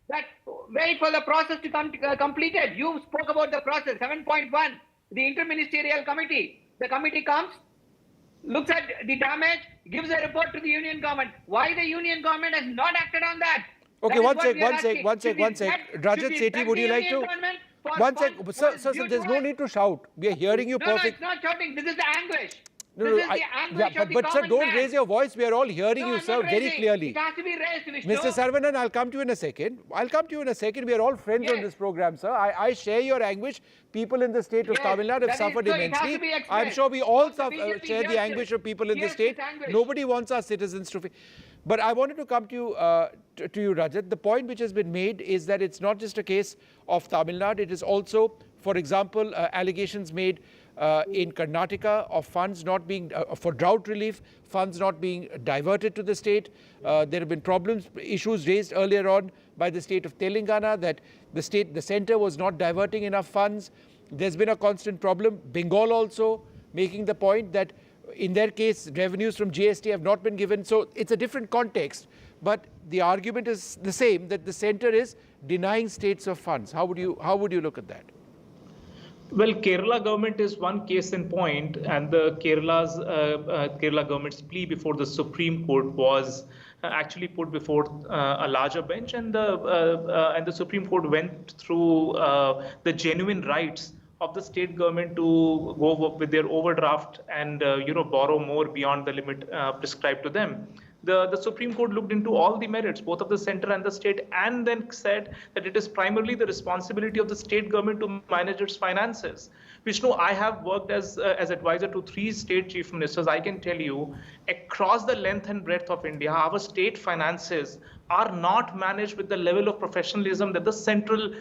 that wait for the process to come completed. You spoke about the process, 7.1, the interministerial committee. The committee comes, looks at the damage, gives a report to the union government. Why the union government has not acted on that? Okay, one sec. Rajat Sethi, would you like to? One sec. Sir, there's no need to shout. We are hearing you perfect. No, it's not shouting. This is the anguish. But sir, don't raise your voice. We are all hearing you, sir, very clearly. It has to be raised, Vishnu. Mr. Saravanan, I'll come to you in a second. We are all friends on this program, sir. I share your anguish. People in the state of Tamil Nadu have suffered immensely. I'm sure we all share the anguish of people in the state. Nobody wants our citizens to feel. But I wanted to come to you, Rajat. The point which has been made is that it's not just a case of Tamil Nadu. It is also, for example, allegations made in Karnataka of funds not being, for drought relief, funds not being diverted to the state. There have been issues raised earlier on by the state of Telangana that the centre was not diverting enough funds. There's been a constant problem. Bengal also making the point that in their case, revenues from GST have not been given. So it's a different context. But the argument is the same, that the centre is denying states of funds. How would you look at that? Well, Kerala government is one case in point, and the Kerala government's plea before the Supreme Court was actually put before a larger bench, and the Supreme Court went through the genuine rights of the state government to go with their overdraft and borrow more beyond the limit prescribed to them. The Supreme Court looked into all the merits, both of the centre and the state, and then said that it is primarily the responsibility of the state government to manage its finances. Vishnu, I have worked as advisor to 3 state chief ministers. I can tell you, across the length and breadth of India, our state finances are not managed with the level of professionalism that the central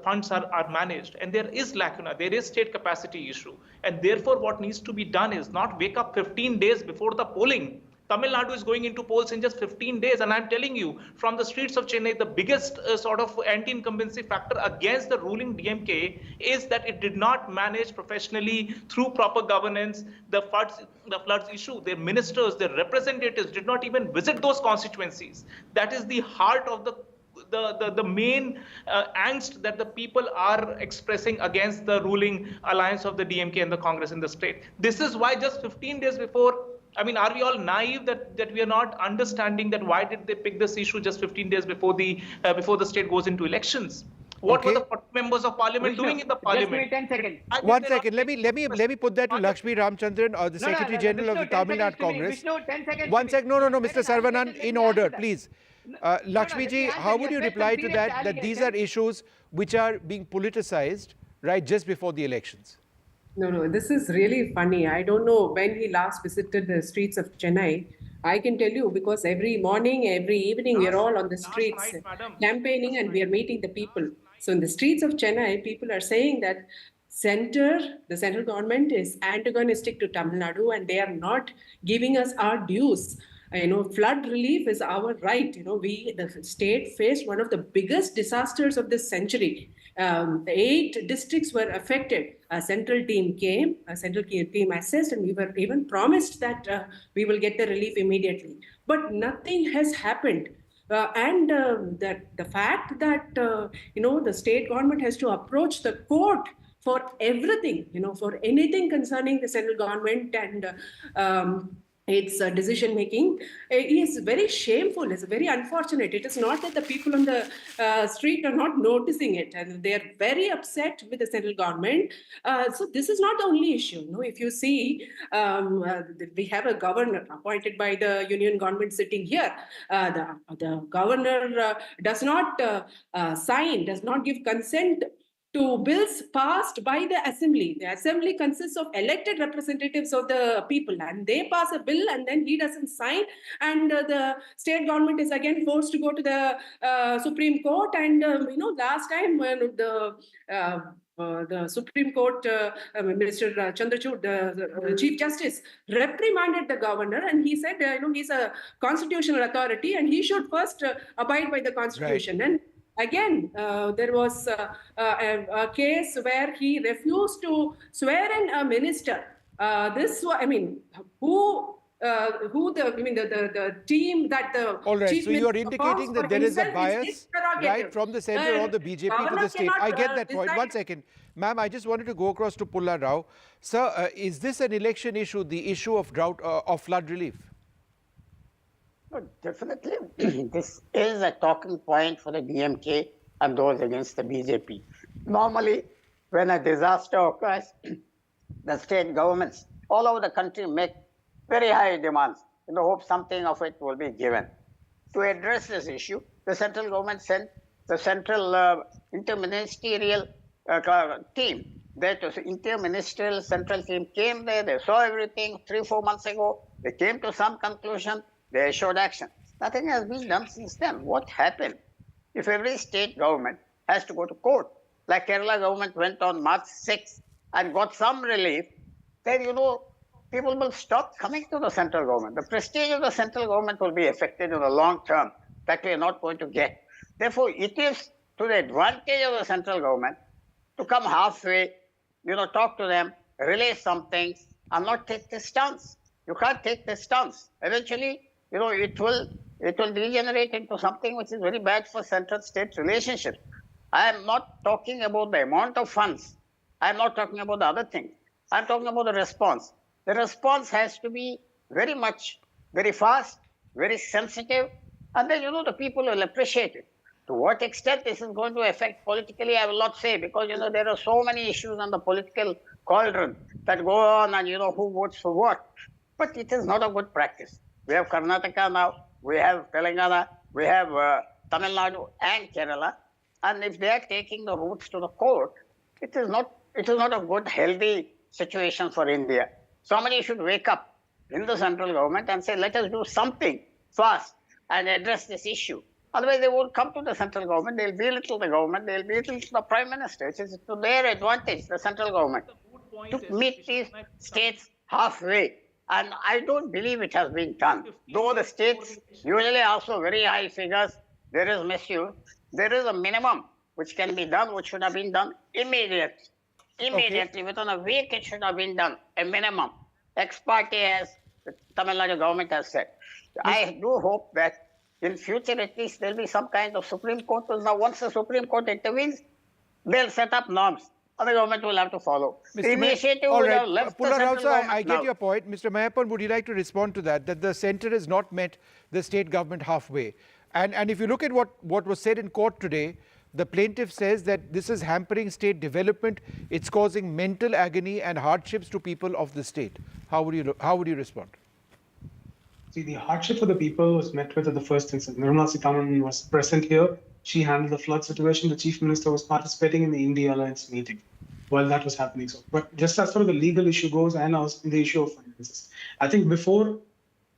funds are managed. And there is lacuna, there is state capacity issue. And therefore, what needs to be done is not wake up 15 days before the polling. Tamil Nadu is going into polls in just 15 days. And I'm telling you, from the streets of Chennai, the biggest sort of anti-incumbency factor against the ruling DMK is that it did not manage professionally through proper governance the floods issue. Their ministers, their representatives did not even visit those constituencies. That is the heart of the main angst that the people are expressing against the ruling alliance of the DMK and the Congress in the state. This is why just 15 days before, I mean, are we all naive that we are not understanding that why did they pick this issue just 15 days before the state goes into elections? What were the 40 members of parliament doing in the parliament? Just 10 seconds. One second. Let me put that to Lakshmi Ramchandran, or the Secretary General of the Tamil Nadu Congress. Vishnu, 10 seconds. One sec. No, Mr. Saravanan, in order, please. Lakshmi ji, how would you reply to that these are issues which are being politicized right just before the elections? No, this is really funny. I don't know when he last visited the streets of Chennai. I can tell you, because every morning, every evening, we are all on the streets campaigning and we are meeting the people. So in the streets of Chennai, people are saying that the central government is antagonistic to Tamil Nadu and they are not giving us our dues. Flood relief is our right. The state faced one of the biggest disasters of this century. 8 districts were affected. A central team came, a central team assessed, and we were even promised that we will get the relief immediately. But nothing has happened. The fact that, the state government has to approach the court for everything, for anything concerning the central government and its decision making is very shameful. It's very unfortunate. It is not that the people on the street are not noticing it, and they are very upset with the central government. So this is not the only issue. If you see, we have a governor appointed by the union government sitting here. The governor does not sign, does not give consent to bills passed by the assembly. The assembly consists of elected representatives of the people, and they pass a bill and then he doesn't sign, and the state government is again forced to go to the Supreme Court. And last time when the Supreme Court, Minister Chandrachud, the Chief Justice, reprimanded the governor, and he said, he's a constitutional authority and he should first abide by the constitution. Right. And again, there was a case where he refused to swear in a minister. The team that the all right, chief so you are indicating that there is a bias right from the centre or the BJP to the state. I get that point. One second. Ma'am, I just wanted to go across to Pulla Rao. Sir, is this an election issue, the issue of drought, of flood relief? No, definitely, this is a talking point for the DMK and those against the BJP. Normally, when a disaster occurs, the state governments all over the country make very high demands in the hope something of it will be given. To address this issue, the central government sent the central interministerial team. That interministerial central team came there, they saw everything 3-4 months ago, they came to some conclusion, they showed action. Nothing has been done since then. What happened? If every state government has to go to court, like Kerala government went on March 6th and got some relief, then, people will stop coming to the central government. The prestige of the central government will be affected in the long term. That we are not going to get. Therefore, it is to the advantage of the central government to come halfway, talk to them, relay some things, and not take this stance. You can't take this stance. Eventually, it will degenerate into something which is very bad for central-state relationships. I am not talking about the amount of funds. I am not talking about the other things. I am talking about the response. The response has to be very fast, very sensitive, and then, the people will appreciate it. To what extent this is going to affect politically, I will not say, because, there are so many issues on the political cauldron that go on, and, who votes for what. But it is not a good practice. We have Karnataka now, we have Telangana, we have Tamil Nadu and Kerala, and if they are taking the routes to the court, it is not a good, healthy situation for India. Somebody should wake up in the central government and say, let us do something fast and address this issue. Otherwise, they won't come to the central government. They'll belittle the government. They'll belittle the prime minister. It is to their advantage, the central government, to meet these states halfway. And I don't believe it has been done. Though the states usually ask for very high figures, there is misuse. There is a minimum which can be done, which should have been done immediately. Immediately, within a week, it should have been done, a minimum. Ex parte, as the Tamil Nadu government has said. I do hope that in future, at least, there will be some kind of Supreme Court. Now, once the Supreme Court intervenes, they'll set up norms. The government will have to follow. The initiative will have left the central government. I get your point. Mr. Mayappan, would you like to respond to that the centre has not met the state government halfway? And if you look at what was said in court today, the plaintiff says that this is hampering state development. It's causing mental agony and hardships to people of the state. How would you respond? See, the hardship for the people was met with at the first instance. Nirmala Sitharaman was present here. She handled the flood situation. The chief minister was participating in the India Alliance meeting while that was happening. So, but just as far as the legal issue goes and the issue of finances, I think before,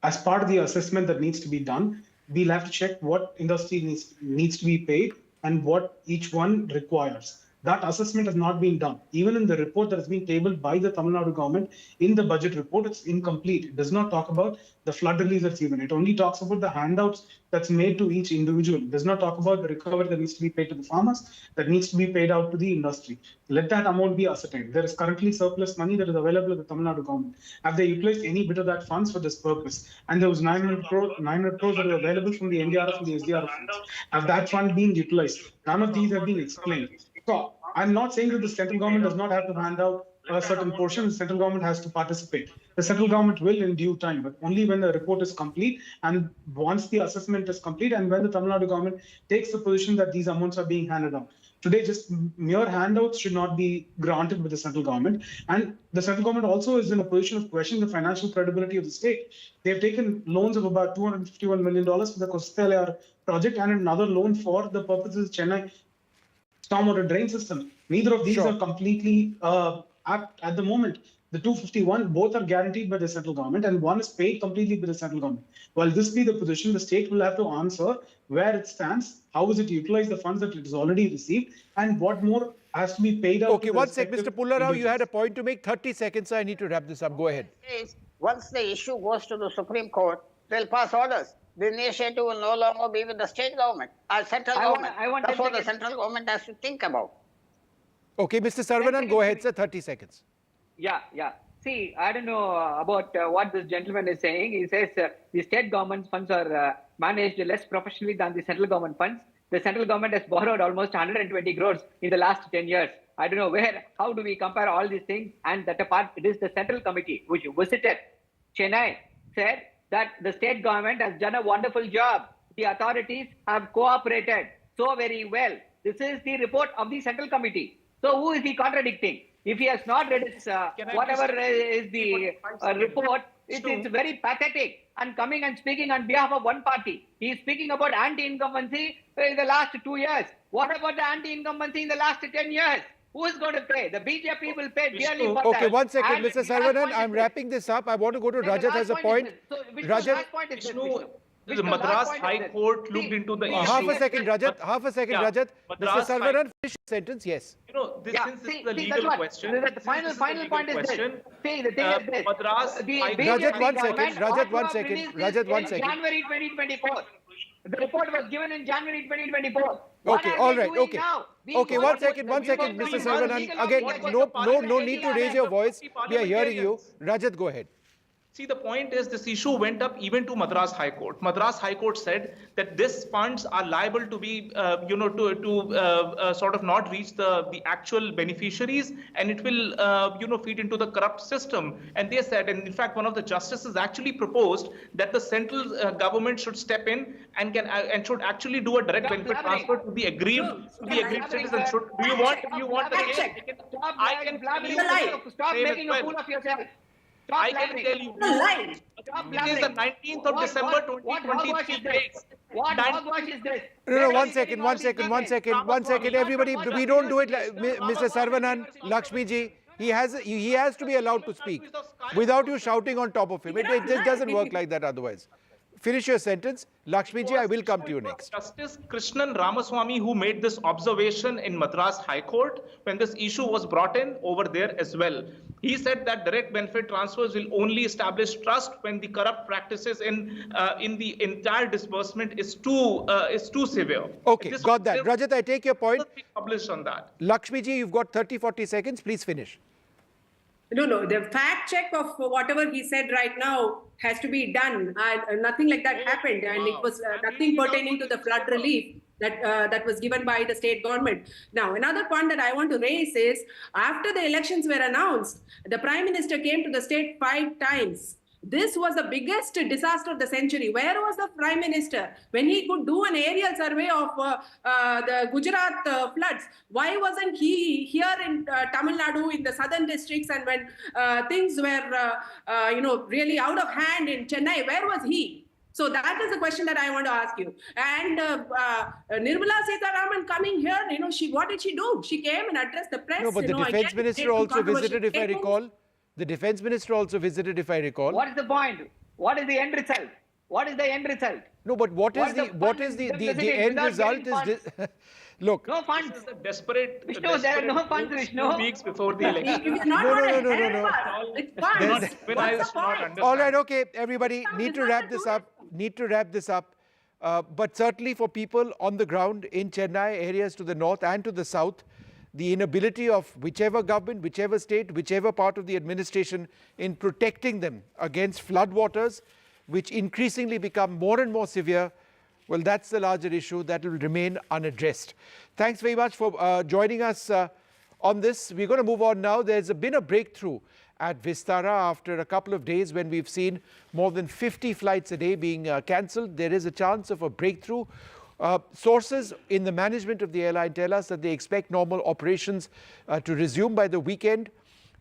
as part of the assessment that needs to be done, we'll have to check what industry needs to be paid and what each one requires. That assessment has not been done. Even in the report that has been tabled by the Tamil Nadu government, in the budget report, it's incomplete. It does not talk about the flood relief that's given. It only talks about the handouts that's made to each individual. It does not talk about the recovery that needs to be paid to the farmers, that needs to be paid out to the industry. Let that amount be ascertained. There is currently surplus money that is available at the Tamil Nadu government. Have they utilized any bit of that funds for this purpose? And there was 900 crores that are available from the NDRF and the SDRF funds. Have that fund been utilized? None of these have been explained. So I'm not saying that the central government does not have to hand out a certain portion. The central government has to participate. The central government will in due time, but only when the report is complete and once the assessment is complete and when the Tamil Nadu government takes the position that these amounts are being handed out. Today, just mere handouts should not be granted with the central government. And the central government also is in a position of questioning the financial credibility of the state. They've taken loans of about $251 million for the Coastal project and another loan for the purposes of Chennai stormwater drain system. Neither of these are completely at the moment. The 251, both are guaranteed by the central government and one is paid completely by the central government. While this be the position, the state will have to answer where it stands, how is it utilized the funds that it has already received, and what more has to be paid out. Okay, one sec, Mr. Pullarao, you had a point to make. 30 seconds, so I need to wrap this up. Go ahead. Once the issue goes to the Supreme Court, they'll pass orders. The initiative will no longer be with the state government, central government. That's what the central government has to think about. Okay, Mr. Saravanan, go ahead, sir. 30 seconds. Yeah. See, I don't know about what this gentleman is saying. He says the state government funds are managed less professionally than the central government funds. The central government has borrowed almost 120 crores in the last 10 years. I don't know how do we compare all these things? And that apart, it is the central committee which visited Chennai, said that the state government has done a wonderful job. The authorities have cooperated so very well. This is the report of the central committee. So who is he contradicting? If he has not read his, whatever is the report, it's very pathetic. And coming and speaking on behalf of one party, he is speaking about anti-incumbency in the last 2 years. What about the anti-incumbency in the last 10 years? Who is going to pay? The BJP will pay dearly for that. Okay, one second, Mr. Saravanan. I'm wrapping this up. I want to go to Rajat as a point. Rajat, point is the Madras High Court looked into the issue. Half a second, Rajat. Rajat. Mr. Sarvanan, finish your sentence. Yes. Since this is a legal question. The final point is this. See, the thing is this. Rajat, 1 second. Rajat, 1 second. January 2024. The report was given in January 2024. Okay, all right, okay. Okay, 1 second, Mr. Sarvanan. Again, no need to raise your voice. We are hearing you. Rajat, go ahead. See, the point is this issue went up even to Madras High Court. Madras High Court said that these funds are liable to be, sort of not reach the actual beneficiaries, and it will, feed into the corrupt system. And they said, and in fact, one of the justices actually proposed that the central government should step in and should actually do a direct benefit transfer to the aggrieved citizens. Do you want the case? I can tell you. Stop making a fool of yourself. I can tell you. It is the 19th of December 2023 case. What hogwash is this? No, 1 second. Everybody, we don't do it like Mr. Sarvanan, Lakshmi ji. He has to be allowed to speak without you shouting on top of him. It just doesn't work like that otherwise. Finish your sentence. Lakshmi ji, I will come to you next. Justice Krishnan Ramaswamy, who made this observation in Madras High Court when this issue was brought in over there as well. He said that direct benefit transfers will only establish trust when the corrupt practices in the entire disbursement is too severe. Okay, got that. Rajat, I take your point. Published on that. Lakshmi ji, you've got 30-40 seconds. Please finish. No, the fact check of whatever he said right now has to be done. Nothing like that happened, and it was nothing pertaining to the flood relief that was given by the state government. Now, another point that I want to raise is, after the elections were announced, the Prime Minister came to the state 5 times. This was the biggest disaster of the century. Where was the Prime Minister when he could do an aerial survey of the Gujarat floods? Why wasn't he here in Tamil Nadu in the southern districts, and when things were really out of hand in Chennai? Where was he? So that is the question that I want to ask you. And Nirmala Sitharaman coming here, what did she do? She came and addressed the press. No, but the defense minister also visited, if I recall. The defense minister also visited, if I recall. What is the point? What is the end result? No, but what is the end result? Look. No funds. This is a desperate. Vishnu, there are no funds, Vishnu. 2 weeks before the election. No. It's All right, okay, everybody, need to wrap this up. But certainly for people on the ground in Chennai, areas to the north and to the south, the inability of whichever government, whichever state, whichever part of the administration in protecting them against floodwaters, which increasingly become more and more severe, well, that's the larger issue that will remain unaddressed. Thanks very much for joining us on this. We're going to move on now. There's been a breakthrough at Vistara after a couple of days when we've seen more than 50 flights a day being cancelled. There is a chance of a breakthrough. Sources in the management of the airline tell us that they expect normal operations to resume by the weekend.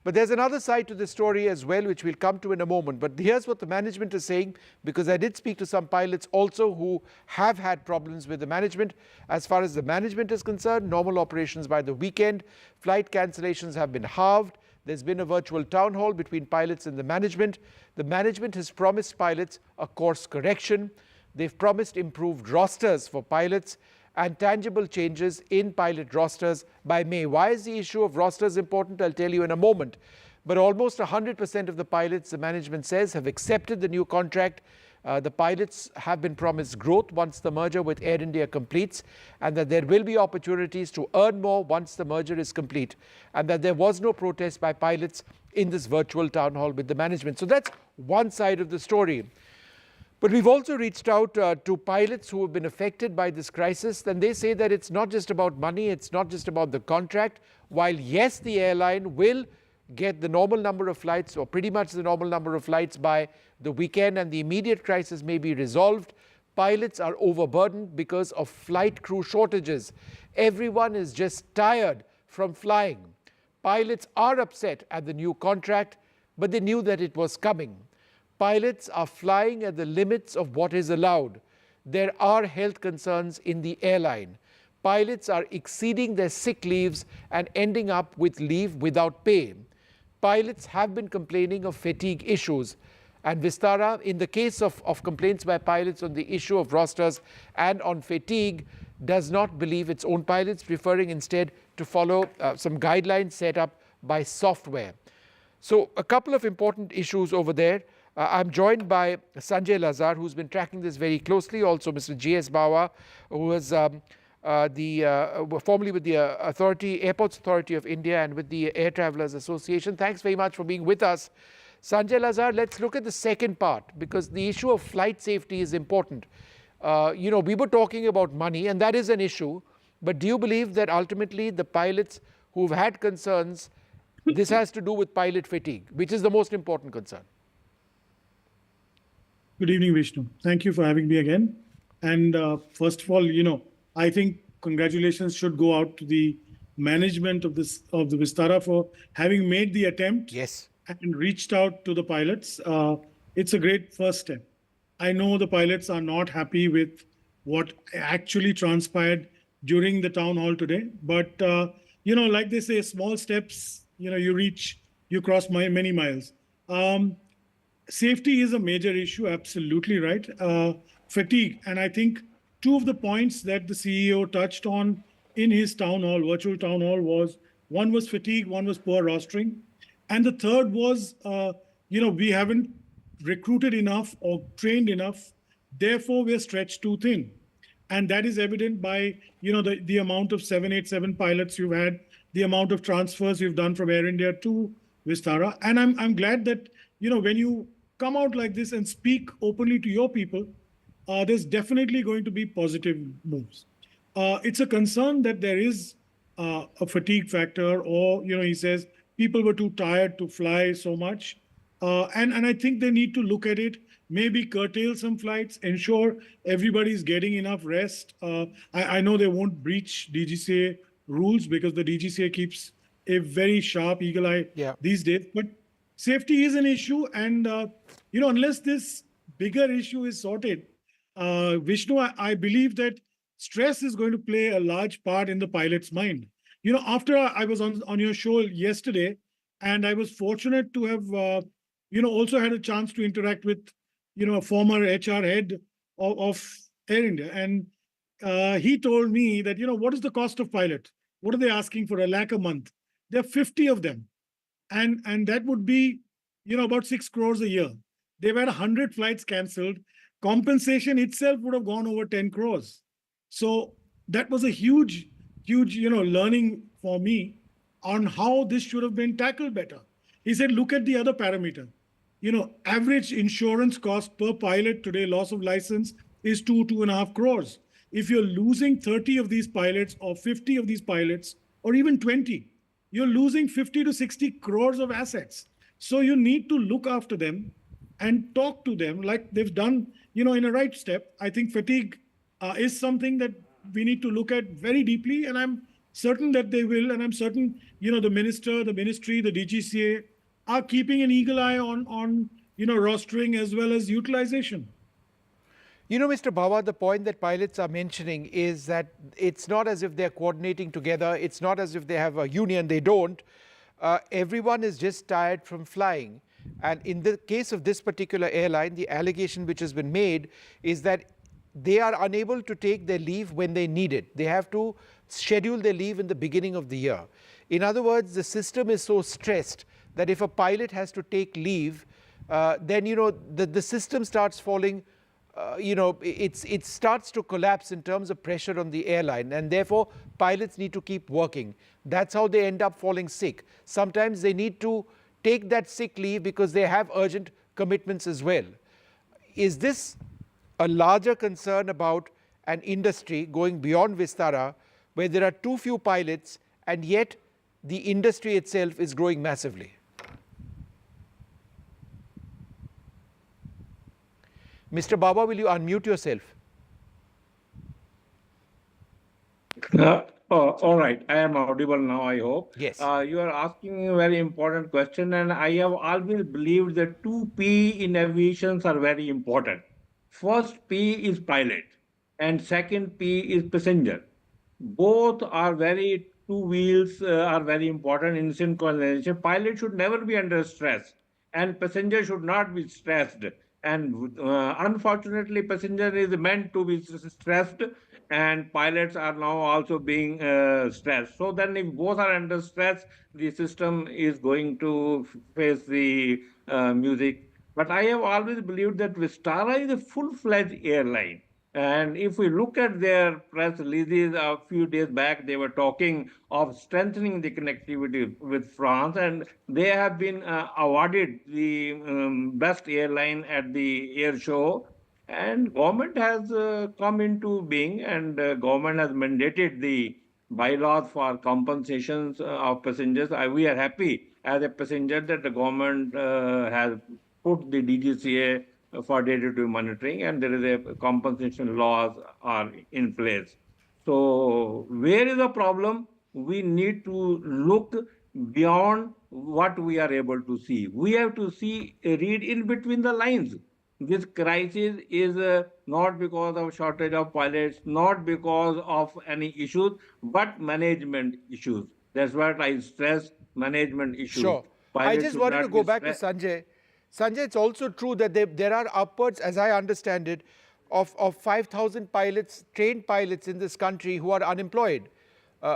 But there's another side to the story as well, which we'll come to in a moment. But here's what the management is saying, because I did speak to some pilots also who have had problems with the management. As far as the management is concerned, normal operations by the weekend. Flight cancellations have been halved. There's been a virtual town hall between pilots and the management. The management has promised pilots a course correction. They've promised improved rosters for pilots and tangible changes in pilot rosters by May. Why is the issue of rosters important? I'll tell you in a moment. But almost 100% of the pilots, the management says, have accepted the new contract. The pilots have been promised growth once the merger with Air India completes, and that there will be opportunities to earn more once the merger is complete, and that there was no protest by pilots in this virtual town hall with the management. So that's one side of the story. But we've also reached out to pilots who have been affected by this crisis, and they say that it's not just about money, it's not just about the contract. While yes, the airline will get the normal number of flights, or pretty much the normal number of flights by the weekend, and the immediate crisis may be resolved, pilots are overburdened because of flight crew shortages. Everyone is just tired from flying. Pilots are upset at the new contract, but they knew that it was coming. Pilots are flying at the limits of what is allowed. There are health concerns in the airline. Pilots are exceeding their sick leaves and ending up with leave without pay. Pilots have been complaining of fatigue issues. And Vistara, in the case of complaints by pilots on the issue of rosters and on fatigue, does not believe its own pilots, preferring instead to follow some guidelines set up by software. So a couple of important issues over there. I'm joined by Sanjay Lazar, who's been tracking this very closely. Also, Mr. G.S. Bawa, who was formerly with the Airports Authority of India and with the Air Travellers Association. Thanks very much for being with us. Sanjay Lazar, let's look at the second part, because the issue of flight safety is important. We were talking about money, and that is an issue. But do you believe that ultimately the pilots who've had concerns, this has to do with pilot fatigue, which is the most important concern? Good evening, Vishnu. Thank you for having me again. And first of all, I think congratulations should go out to the management of the Vistara for having made the attempt. Yes. And reached out to the pilots. It's a great first step. I know the pilots are not happy with what actually transpired during the town hall today. But, like they say, small steps, you cross many miles. Safety is a major issue, absolutely right. Fatigue, and I think two of the points that the CEO touched on in his virtual town hall was, one was fatigue, one was poor rostering. And the third was, we haven't recruited enough or trained enough. Therefore, we're stretched too thin. And that is evident by, the amount of 787 pilots you've had, the amount of transfers you've done from Air India to Vistara. And I'm glad that, when you come out like this and speak openly to your people, there's definitely going to be positive moves. It's a concern that there is a fatigue factor, or, he says, people were too tired to fly so much. And I think they need to look at it, maybe curtail some flights, ensure everybody's getting enough rest. I know they won't breach DGCA rules because the DGCA keeps a very sharp eagle eye these days. But safety is an issue. And, unless this bigger issue is sorted, Vishnu, I believe that stress is going to play a large part in the pilot's mind. After I was on your show yesterday, and I was fortunate to have, also had a chance to interact with, a former HR head of Air India. And he told me that, what is the cost of pilot? What are they asking for? 1 lakh a month. There are 50 of them. And that would be, about 6 crores a year. They've had 100 flights cancelled. Compensation itself would have gone over 10 crores. So that was a huge, learning for me on how this should have been tackled better. He said, look at the other parameter. Average insurance cost per pilot today, loss of license, is 2.5 crores. If you're losing 30 of these pilots or 50 of these pilots, or even 20, you're losing 50 to 60 crores of assets. So you need to look after them and talk to them like they've done, in a right step. I think fatigue is something that we need to look at very deeply, and I'm certain that they will, and I'm certain, the minister, the ministry, the DGCA are keeping an eagle eye on rostering as well as utilization. Mr. Bawa, the point that pilots are mentioning is that it's not as if they're coordinating together. It's not as if they have a union. They don't. Everyone is just tired from flying. And in the case of this particular airline, the allegation which has been made is that they are unable to take their leave when they need it. They have to schedule their leave in the beginning of the year. In other words, the system is so stressed that if a pilot has to take leave, then, the system starts falling, it starts to collapse in terms of pressure on the airline. And therefore, pilots need to keep working. That's how they end up falling sick. Sometimes they need to take that sick leave because they have urgent commitments as well. Is this a larger concern about an industry going beyond Vistara, where there are too few pilots and yet the industry itself is growing massively? Mr. Bawa, will you unmute yourself? All right. I am audible now, I hope. Yes. You are asking a very important question, and I have always believed that 2 P in aviation are very important. First P is pilot, and second P is passenger. Both are very, 2 wheels are very important in synchronization. Pilot should never be under stress. and passenger should not be stressed. And unfortunately, passenger is meant to be stressed, and pilots are now also being stressed. So then, if both are under stress, the system is going to face the music. But I have always believed that Vistara is a full-fledged airline. And if we look at their press releases a few days back, they were talking of strengthening the connectivity with France, and they have been awarded the best airline at the air show. And government has come into being, and government has mandated the bylaws for compensations of passengers. We are happy as a passenger that the government has put the DGCA for day-to-day monitoring, and there is a compensation laws are in place. So where is the problem? We need to look beyond what we are able to see. We have to read in between the lines. This crisis is not because of shortage of pilots, not because of any issues, but management issues. That's what I stress, management issues. Sure. I Pilots just should wanted not to go be back to stressed. Sanjay. Sanjay, it's also true that there are upwards, as I understand it, of 5,000 pilots, trained pilots in this country who are unemployed.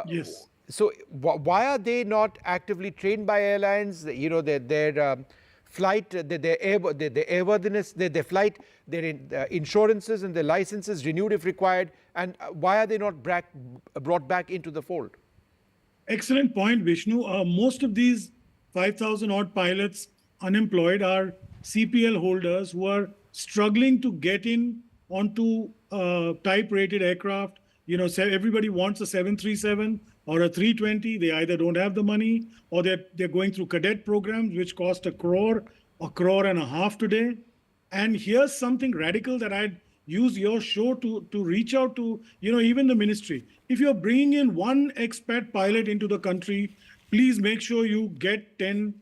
Yes. So why are they not actively trained by airlines? You know, their flight, their airworthiness, their flight, their insurances and their licenses renewed if required. And why are they not brought back into the fold? Excellent point, Vishnu. Most of these 5,000 odd pilots unemployed are CPL holders who are struggling to get in onto type-rated aircraft. You know, everybody wants a 737 or a 320. They either don't have the money, or they're going through cadet programs which cost $1 crore, $1.5 crore today. And here's something radical that I'd use your show to reach out to, you know, even the ministry. If you're bringing in one expat pilot into the country, please make sure you get 10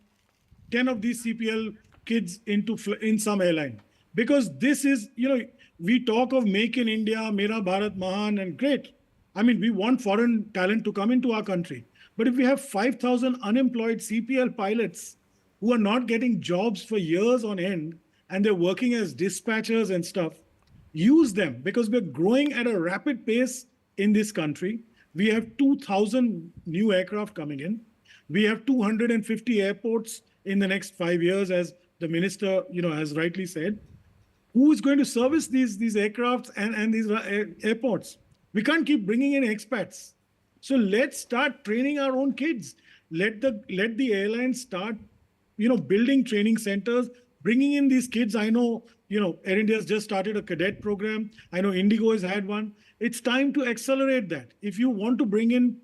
of these CPL kids in some airline. Because this is, you know, we talk of Make in India, Mera Bharat Mahan, and great. I mean, we want foreign talent to come into our country. But if we have 5,000 unemployed CPL pilots who are not getting jobs for years on end, and they're working as dispatchers and stuff, use them, because we're growing at a rapid pace in this country. We have 2,000 new aircraft coming in. We have 250 airports in the next 5 years, as the minister, you know, has rightly said. Who is going to service these aircrafts and these airports? We can't keep bringing in expats. So let's start training our own kids. Let the airlines start, you know, building training centers, bringing in these kids. I know, you know, Air India has just started a cadet program. I know Indigo has had one. It's time to accelerate that. If you want to bring in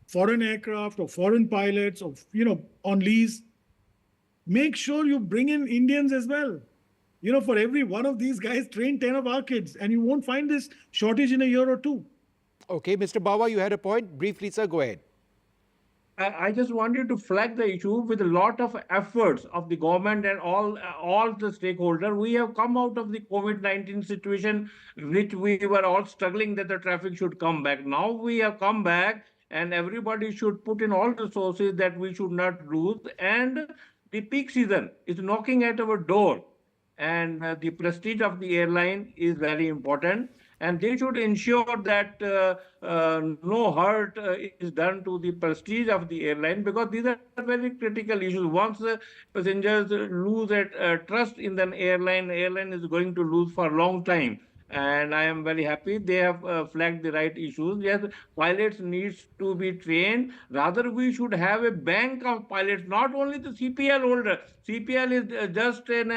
foreign aircraft or foreign pilots, or, you know, on lease, make sure you bring in Indians as well. You know, for every one of these guys, train 10 of our kids, and you won't find this shortage in a year or two. Okay, Mr. Bawa, you had a point. Briefly, sir, go ahead. I just wanted to flag the issue with a lot of efforts of the government and all the stakeholders. We have come out of the COVID-19 situation, which we were all struggling that the traffic should come back. Now we have come back, and everybody should put in all resources that we should not lose. And the peak season is knocking at our door, and the prestige of the airline is very important. And they should ensure that no hurt is done to the prestige of the airline, because these are very critical issues. Once the passengers lose trust in the airline is going to lose for a long time. And I am very happy they have flagged the right issues. Yes, pilots needs to be trained. Rather, we should have a bank of pilots, not only the CPL holder. CPL is just an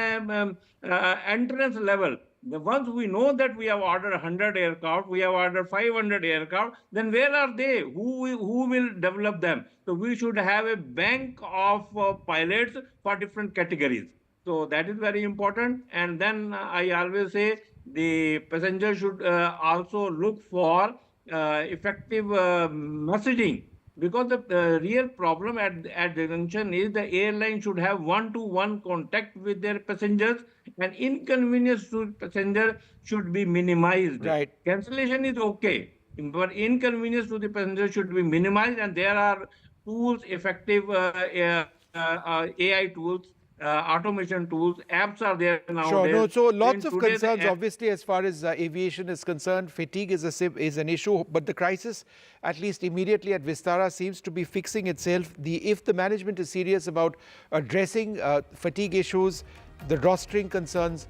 entrance level. Once we know that we have ordered 100 aircraft, we have ordered 500 aircraft, then where are they? Who will develop them? So we should have a bank of pilots for different categories. So that is very important. And then I always say the passenger should also look for effective messaging, because the real problem at the junction is the airline should have one-to-one contact with their passengers, and inconvenience to passenger should be minimized. Right. Cancellation is okay, but inconvenience to the passenger should be minimized, and there are tools, effective AI tools automation tools. Apps are there nowadays. Sure, no, so lots And of today the concerns, app- obviously, as far as aviation is concerned. Fatigue is an issue, but the crisis, at least immediately at Vistara, seems to be fixing itself. If the management is serious about addressing fatigue issues, the rostering concerns,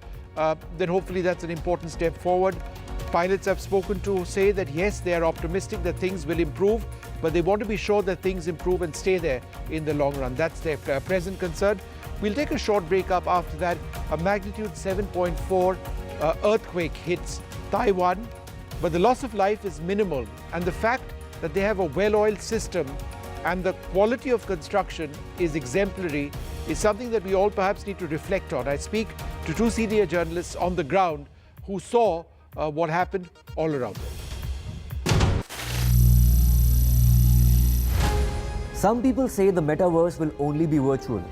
then hopefully that's an important step forward. Pilots I've spoken to say that yes, they are optimistic that things will improve, but they want to be sure that things improve and stay there in the long run. That's their present concern. We'll take a short break up. After that, a magnitude 7.4 earthquake hits Taiwan, but the loss of life is minimal. And the fact that they have a well-oiled system and the quality of construction is exemplary is something that we all perhaps need to reflect on. I speak to two senior journalists on the ground who saw what happened all around them. Some people say the metaverse will only be virtual.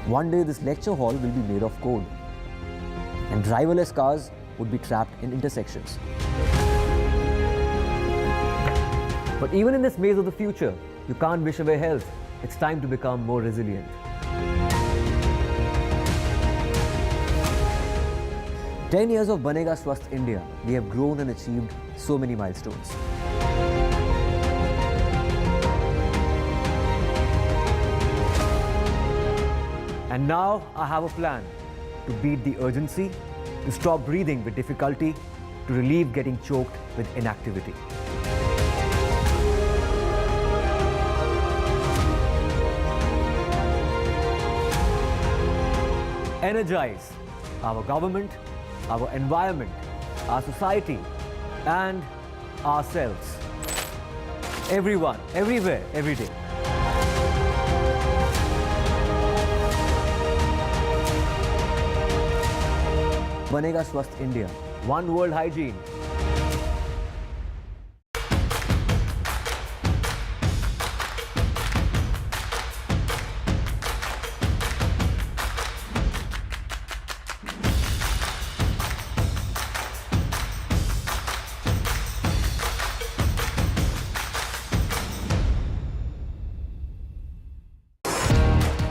One day this lecture hall will be made of code, and driverless cars would be trapped in intersections. But even in this maze of the future, you can't wish away health. It's time to become more resilient. "10 years of Banega Swasth India, we have grown and achieved so many milestones. And now I have a plan to beat the urgency, to stop breathing with difficulty, to relieve getting choked with inactivity. Energize our government, our environment, our society, and ourselves. Everyone, everywhere, every day. Banega Swasth India. One World Hygiene.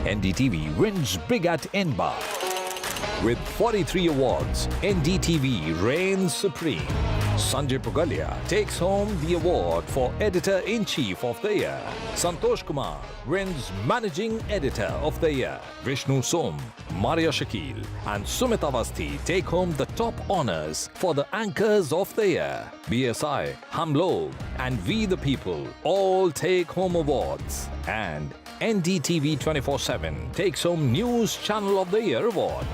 NDTV wins big at NBAR. With 43 awards, NDTV reigns supreme. Sanjay Pugalia takes home the award for Editor-in-Chief of the Year. Santosh Kumar wins Managing Editor of the Year. Vishnu Som, Maria Shakil and Sumit Avasthi take home the top honors for the Anchors of the Year. BSI, Hum Log and We the People all take home awards. And NDTV 24/7 takes home News Channel of the Year award.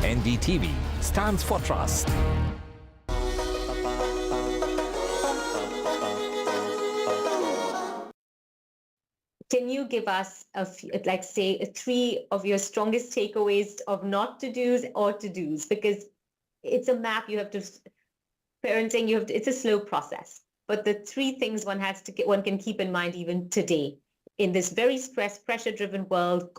NDTV stands for trust. Can you give us three of your strongest takeaways of not to do's or to do's? Because it's a map you have to, parenting, it's a slow process. But the three things one can keep in mind even today in this very pressure-driven world.